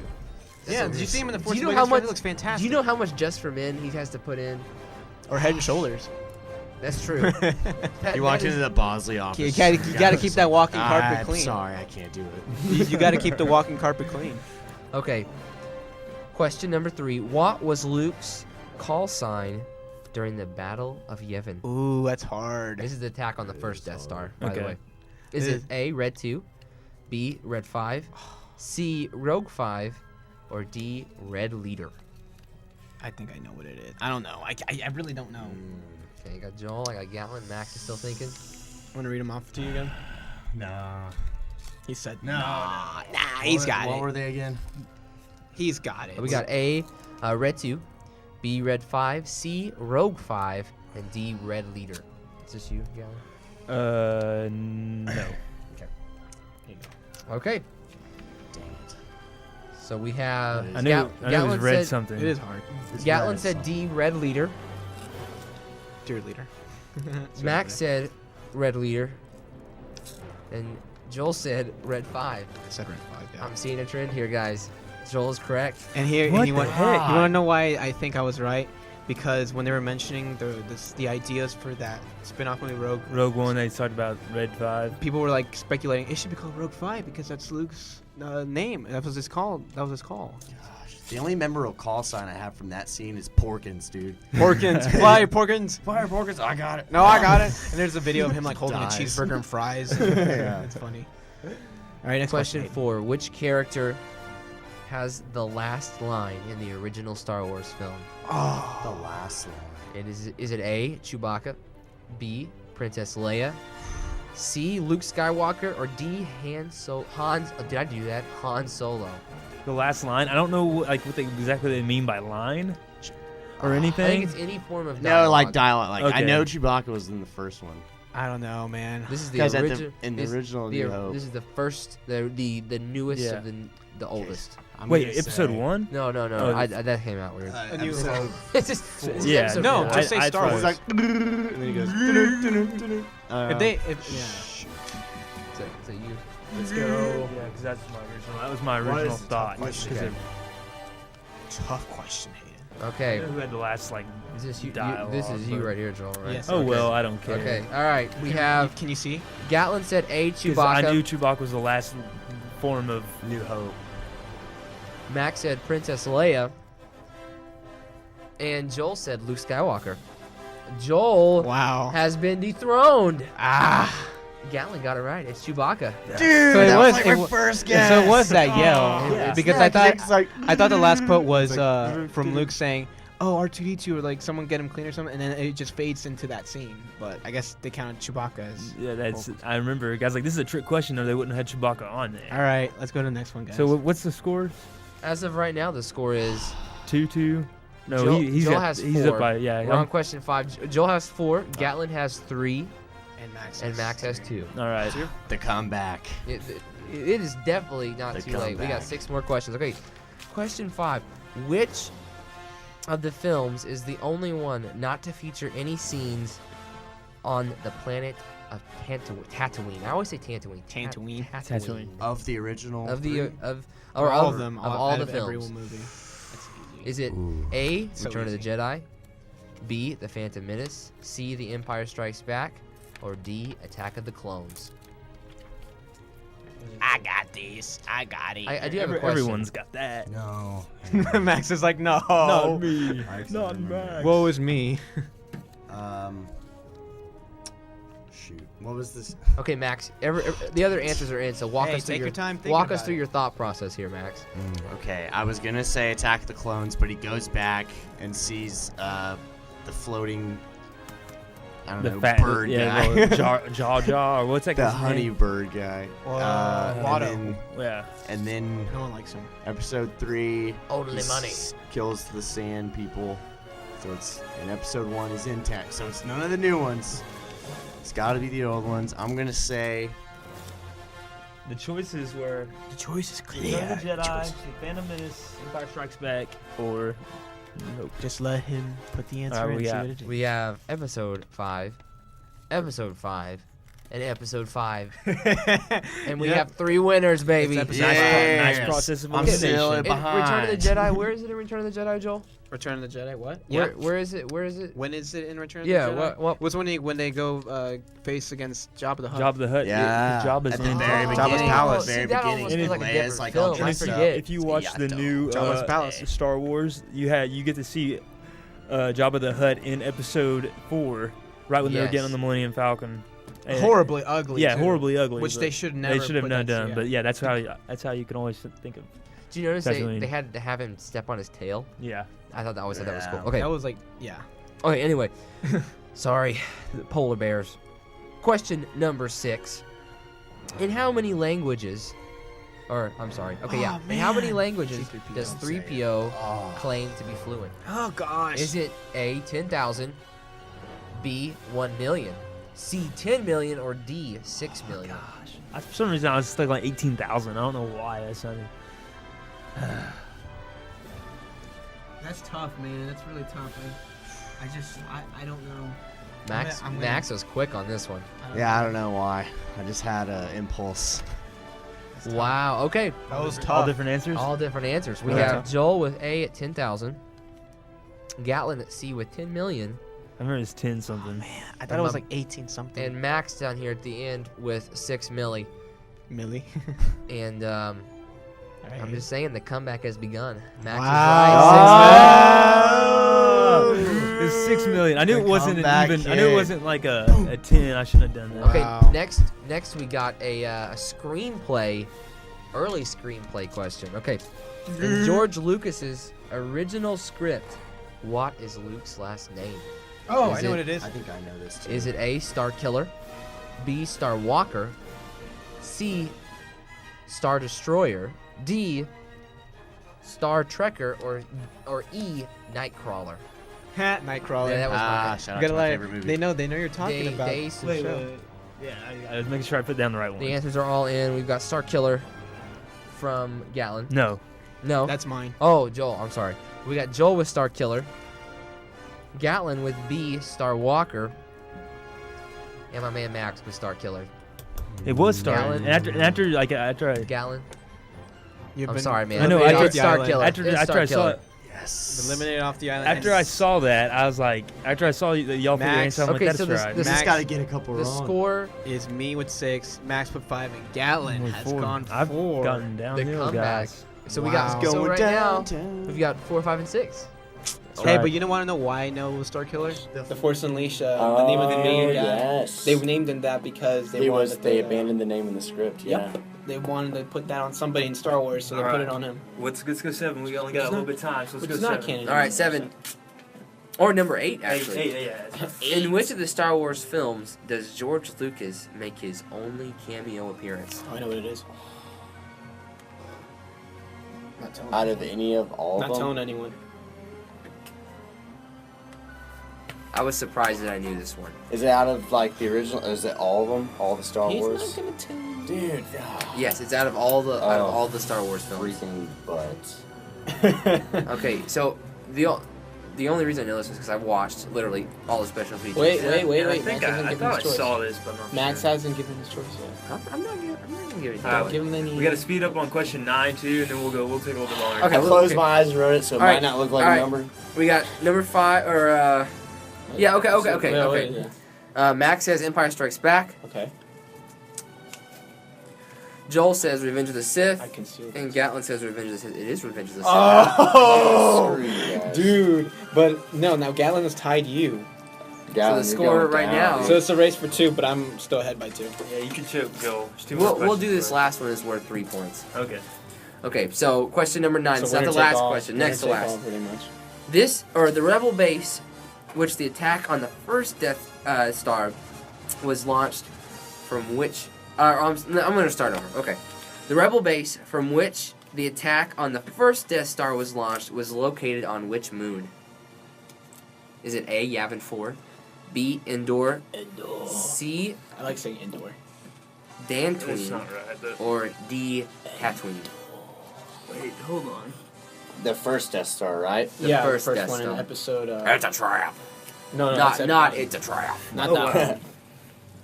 Yeah, did you see him in the Force Do you know Awakens how trailer? much? He looks fantastic. Do you know how much Just for Men he has to put in? Or Head and Shoulders. That's true. You walked into the Bosley office. You gotta keep that walking carpet I'm clean. sorry, I can't do it. You gotta keep the walking carpet clean. Okay. Question number 3. What was Luke's call sign during the Battle of Yavin? Ooh, that's hard. This is the attack on the first Death Star, by the Okay. way. Is It it A, Red 2, B, Red 5, C, Rogue 5, or D, Red Leader? I think I know what it is. I don't know. I really don't know. Okay, you got Joel, I got Gatlin, Max is still thinking. Want to read them off to you again? Nah. He said No. Nah, he's got What it. were they again? He's got it. We got A, Red 2, B, Red 5, C, Rogue 5, and D, Red Leader. Is this you, Gatlin? No. Okay, Dang it. so we have. It is. I knew it was Gatlin red said, something. It is hard. It's Gatlin red, said so- D, Red Leader. Dear leader. Max said Red Leader. And Joel said Red 5. I said Red 5. Yeah. I'm seeing a trend here, guys. Joel is correct. And here, What and you the want heck? you want to know why I think I was right? Because when they were mentioning the ideas for that spin-off movie Rogue One, they talked about Red 5. people were like speculating it should be called Rogue 5 because that's Luke's name. That was his call. Gosh, the only memorable call sign I have from that scene is Porkins, dude. Porkins, fly Porkins. Fire Porkins, I got it. No, I got it. And there's a video of him like holding Dies. a cheeseburger and fries. Yeah. It's funny. All right, next Question question. 4. Which character has the last line in the original Star Wars film? Oh, The last one. Is it A, Chewbacca, B, Princess Leia, C, Luke Skywalker, or D, Han Solo? Did I do that? Han Solo. The last line. I don't know like what exactly they mean by line or I anything. think it's any form of dialogue. No, like dialogue. Like I Okay. know Chewbacca was in the first one. I don't know, man. This is the Guys, original. in the original New Hope. This is the first, the newest Yeah. of the oldest. I'm Wait, gonna episode say, 1? No, Oh, that came out weird. A New episode Hope. It's just it's Yeah, episode no, four. just say Star I Wars. It's like, And then he goes. So you. Let's go. Yeah, because that's my original. That was my original is the thought. tough question? 'Cause Tough question, Hayden. Okay. who had the last like? Is this you? Dialogue, This is you but- right here, Joel. Right? Yes. Oh Okay. well, I don't care. Okay. All right. We have Can you see? Gatlin said A, 'Cause Chewbacca. I knew Chewbacca was the last form of New Hope. Max said Princess Leia. And Joel said Luke Skywalker. Joel Wow. has been dethroned. Gatlin got it right. It's Chewbacca. Dude, So it that was- was like it my wa- first guess. So it was that yell Yeah. because Yeah, I thought it's like, I thought the last quote was It's like, from Luke saying, "Oh, R2D2," or like someone get him clean or something, and then it just fades into that scene. But I guess they counted Chewbacca as. Yeah, that's. I remember, guys. Like this is a trick question, or they wouldn't have had Chewbacca on there. All right, let's go to the next one, guys. So what's the score? As of right now, the score is 2-2. No, Joel- he's Joel up, has he's 4. up by yeah. we're on question 5. Joel has 4. Gatlin has 3. and And Max has 2. All right. the comeback. It is definitely not The too late. We got comeback. 6 more questions. Okay. Question 5. Which of the films is the only one not to feature any scenes on the planet of Tatooine? I always say Tatooine. Tatooine. Tatooine. Of the original. Of the three? or all of of them, of all out the of every films. movie. That's easy. Is it Ooh. A, So Return of the easy. Jedi, B, The Phantom Menace, C, The Empire Strikes Back, or D, Attack of the Clones? I got this. I got it. I do have a question. Everyone's got that. No. Max is like, no. Not me. Max Not doesn't remember. Max. Woe is me. Shoot. What was this? Okay, Max. The other answers are in, so walk Hey, us through take your your time thinking walk us about through it. your thought process here, Max. Okay, I was gonna say Attack the Clones, but he goes back and sees the floating. I don't The know, fat bird guy. Jaw, or what's that the guy's honey name? bird guy. Watto. Yeah. And then No one likes him. episode 3. Only he money. Kills the sand people. So it's in episode 1 is intact. So it's none of the new ones. It's got to be the old ones. I'm gonna say The choices were The choice is Return of the Jedi, The Phantom Menace, Empire Strikes Back, or nope. Just let him put the answer Alright, in. we See got- what it is. We have episode 5, episode 5, and episode 5, and we Yep. have 3 winners, baby. It's episode Yes. Nice process of I'm elimination. still In behind. Return of the Jedi. Where is it in Return of the Jedi, Joel? Return of the Jedi. What? Where is it? Where is it? When is it in Return of Yeah, the Jedi? what- What's when they go face against Jabba the Hutt? Job the Hut. Yeah. Job is At the in very town. Jabba's beginning. palace. Very See, that beginning. almost And feels it- like a Leia's different like film. all I dressed up. forget. If you watch the new Jabba's palace. Star Wars, you get to see Jabba the Hutt in episode 4, right when they were Yes. getting on the Millennium Falcon. And- Horribly ugly. Yeah, too. horribly ugly. Which but they should never. They should have put not that- done. yeah. But yeah, that's how you can always think of. Do you notice Tatooine. they had to have him step on his tail? Yeah. I thought that was that was Yeah. cool. Okay. That was like, yeah. Okay, anyway. Sorry, the polar bears. Question number 6. In how many languages, or I'm sorry, okay, yeah. Oh, In how many man. languages C-3PO. does Don't say it. 3PO Oh. claim to be fluent? Oh gosh. Is it A, 10,000, B, 1 million, C, 10 million, or D, 6 million? Gosh. For some reason, I was stuck like 18,000. I don't know why. That sounded. That's tough, man. That's really tough. I don't know. Max was quick on this one. Yeah, I don't know why. I just had an impulse. Wow. Okay. That was All tough. All different answers. different answers. We Yeah. have Joel with A at 10,000. Gatlin at C with 10 million. I remember it's 10 something. I thought it was like 18 something. And Max down here at the end with 6 milli. Millie. And I'm just saying the comeback has begun. Max Wow. is right. It's 6 million. I knew The it wasn't an comeback even. I knew it kid. wasn't like a 10. I shouldn't have done that. Okay, Wow. next we got a screenplay, early screenplay question. Okay, in George Lucas's original script, what is Luke's last name? Oh, Is I know it- what it is. I think I know this too. Is it A, Star Killer, B, Star Walker, C, Star Destroyer, D, Star Trekker, or E, Nightcrawler? Nightcrawler. Yeah, that was my shout You out gotta to my let favorite movie. they know you're talking They- about. they- the Wait, show. wait. Yeah, I was making sure I put down the right one. The answers are all in. We've got Star Killer from Gatlin. No. No. That's mine. Oh, Joel. I'm sorry. We got Joel with Star Killer. Gatlin with B, Star Walker. And my man Max with Star Killer. It was Star. Gallon. And after I. Gatlin. You've I'm been sorry, man. I know, eliminated after- off the Star island. Killer. After It's I Star saw Killer. it, Yes. Eliminated off the island. after I saw that, I was like, after I saw y'all put your Max. answer, I'm Okay, like, so that's this- right. this Just Max- gotta get a couple The wrong. score, is me with 6, Max with 5, and Gatlin Only has 4. gone I've 4. gotten the downhill, comeback. guys. So we Wow. got so Going right now downtown. we've got 4, 5, and 6. Hey, Right. but you don't want to know why I know it was Star Killer? The The Force Unleashed, the name of the main guy. Yes. They named him that because they wanted to They put, abandoned the name in the script. Yeah. Yep. They wanted to put that on somebody in Star Wars, so they put it on him. Let's go 7. We only got a little bit of time, so Which is not canon. All right, 7. Or number 8, actually. Yeah. In which of the Star Wars films does George Lucas make his only cameo appearance? Oh, I know what it is. Not telling. Out of any of all Not of them. telling anyone. I was surprised that I knew this one. Is it out of like the original? Is it all of them? All the Star He's Wars? not gonna tell you. Dude, Yes, it's out of all the Star Wars films. freaking butt. Okay, so the only reason I know this is because I've watched literally all the special features. Wait. I Max think hasn't I given thought I his choice. saw this, but I'm not Max sure. hasn't given his choice yet. I'm not gonna give it. Alright, to Give him any. We got to speed up on question 9 too, and then we'll take a little bit longer. Okay, I well, closed okay. my eyes and wrote it, so it All might right, not look like all a right. number. We got number 5 or yeah. Okay. Yeah. Max says Empire Strikes Back. Okay. Joel says Revenge of the I Sith. can see it. And Gatlin says Revenge of the Sith. It is Revenge of the Sith. Oh, Screw you guys. dude. But no, now Gatlin has tied you. Gallon, So the you're score going right down. now- So it's a race for 2, but I'm still ahead by 2. Yeah, you can choke, Joel. There's 2 more We'll do questions this left. last one is worth 3 points. Okay. Okay, so question number 9. It's not winner the take last all, question. winner Next to take last. all, pretty much. The Rebel base, which the attack on the first Death Star was launched from which? I'm going to start over. Okay, the Rebel base from which the attack on the first Death Star was launched was located on which moon? Is it A, Yavin 4, B, Endor, Indoor. C, I like saying indoor. That's Dantooine, not right. But or D, Tatooine? wait, hold on. The first Death Star, right? The yeah, first the Death first one Star. in episode. It's a trap. No, Not it's a trap. Not Oh, that wow. one.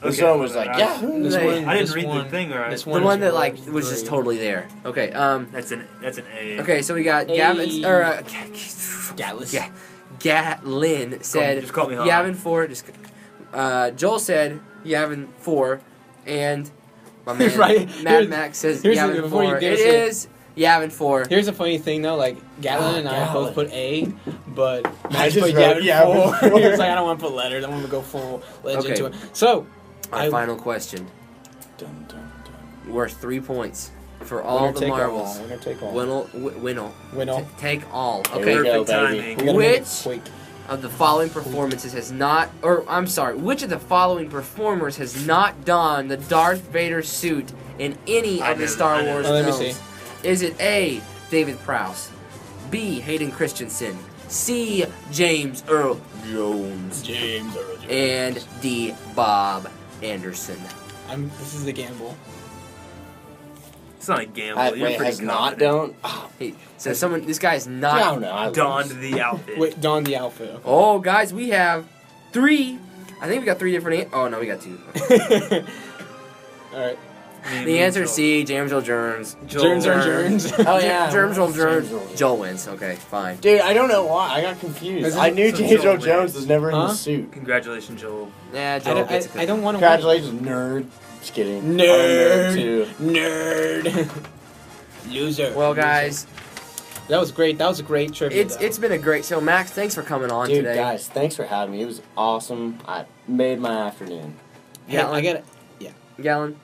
This Okay, one was like, I- yeah. This Hey, one, I didn't this read the one, thing right. This The one one is that like one was just three. totally there. Okay. That's an A. Okay, so we got Hey. Gavin or Gatless. Gatlin said Just call me Han. Yavin 4. Joel said Yavin 4, and my man Right, Mad here's- Max says here's the- Yavin before you 4. get It it, is Yavin 4. Here's the funny thing though, like Gatlin and I Gatlin. both put A, but I Max just put wrote Yavin Yavin 4. four. He was like, I don't want to put letters. I want to go full legend Okay. to it. So, Our I- final question, Dun, dun, dun. worth 3 points for all winner the take marbles. all. Winner take all. Winner, take all. Here Okay. we go, Perfect baby. timing. We gotta make it Which- quick. Of the following performances has not, or I'm sorry, which of the following performers has not donned the Darth Vader suit in any I of the know- Star I know. Wars Oh, let me films? see. Is it A, David Prowse, B, Hayden Christensen, C, James Earl Jones, James Earl Jones. and D, Bob Anderson? This is the gamble. It's not a gamble. You're Wait, pretty has not confident. done? Hey, so this guy is not. I don't know. I Donned lose. the outfit. Wait, don the outfit. Okay. Oh, guys, we have 3 I think we got 3 different. Oh no, we got 2. All right. The answer is C. James Joel Germs. Germs are germs. Oh yeah, Germs Joel Germs. Joel. Joel wins. Okay, fine. Dude, I don't know why. I got confused. I knew so James Joel Earl Jones wins. was never in Huh? the suit. Congratulations, Joel. Yeah, Joel gets it. I don't want to. Congratulations, nerd. Just kidding. I'm a Nerd. too. Nerd. Loser. Well, guys, That was great. That was a great trivia. it's been a great show. Max, thanks for coming on Dude, today. guys, thanks for having me. It was awesome. I made my afternoon. Yeah, I get it. Gallon,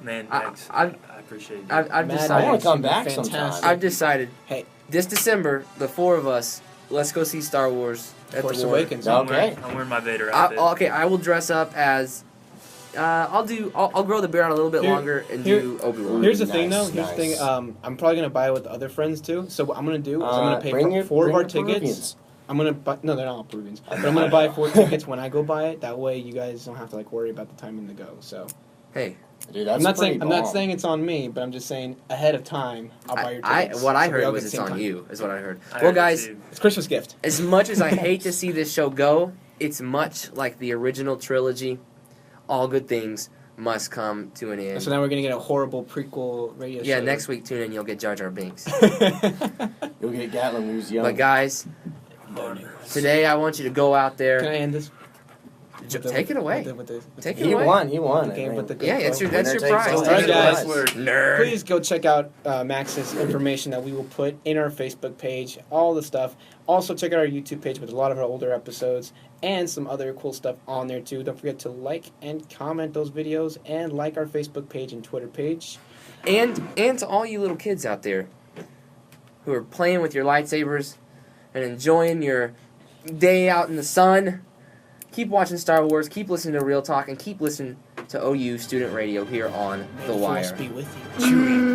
Man, I- thanks. I've- I appreciate it. I've Mad I decided. want to come Fantastic. back sometime. I've decided. Hey. This December, the 4 of us, let's go see Star Wars at Force the Warner. Awakens. No. I'm Okay. wearing my Vader outfit. Okay, I will dress up as. I'll grow the beard out a little bit Here- longer and here- do Obi-Wan. Here's the thing, though. Nice, Here's the thing. nice. I'm probably gonna buy it with other friends too. So what I'm gonna do is I'm gonna pay bring for your- 4 of bring our your tickets. Peruvians. I'm gonna buy. No, they're not all Peruvians. But I'm gonna buy 4 tickets when I go buy it. That way, you guys don't have to like worry about the timing to go. So Hey, Dude, that's I'm not pretty saying I'm not bomb. saying it's on me, but I'm just saying ahead of time I'll buy your tickets. what I So we all heard get was the it's same on time. you. Is what I heard. I Well, heard it guys, too. It's Christmas gift. as much as I hate to see this show go, it's much like the original trilogy. All good things must come to an end. So now we're gonna get a horrible prequel radio show. Yeah, next week tune in. You'll get Jar Jar Binks. You'll get Gatlin who's young. But guys, today I want you to go out Can there. I end this? Take it away. Take it He away. won. He won. Okay, I mean, but the Yeah, that's your Winner prize. takes all. Take it Alright, away. guys. Nerd. Please go check out Max's information that we will put in our Facebook page, all the stuff. Also, check out our YouTube page with a lot of our older episodes and some other cool stuff on there, too. Don't forget to like and comment those videos and like our Facebook page and Twitter page. And to all you little kids out there who are playing with your lightsabers and enjoying your day out in the sun, keep watching Star Wars, keep listening to Real Talk, and keep listening to OU Student Radio here on The Wire. Force be with you.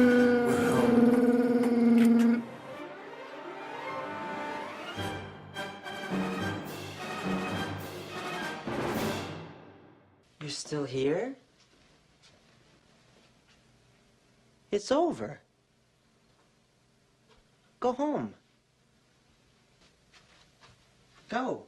You're still here? It's over. Go home. Go.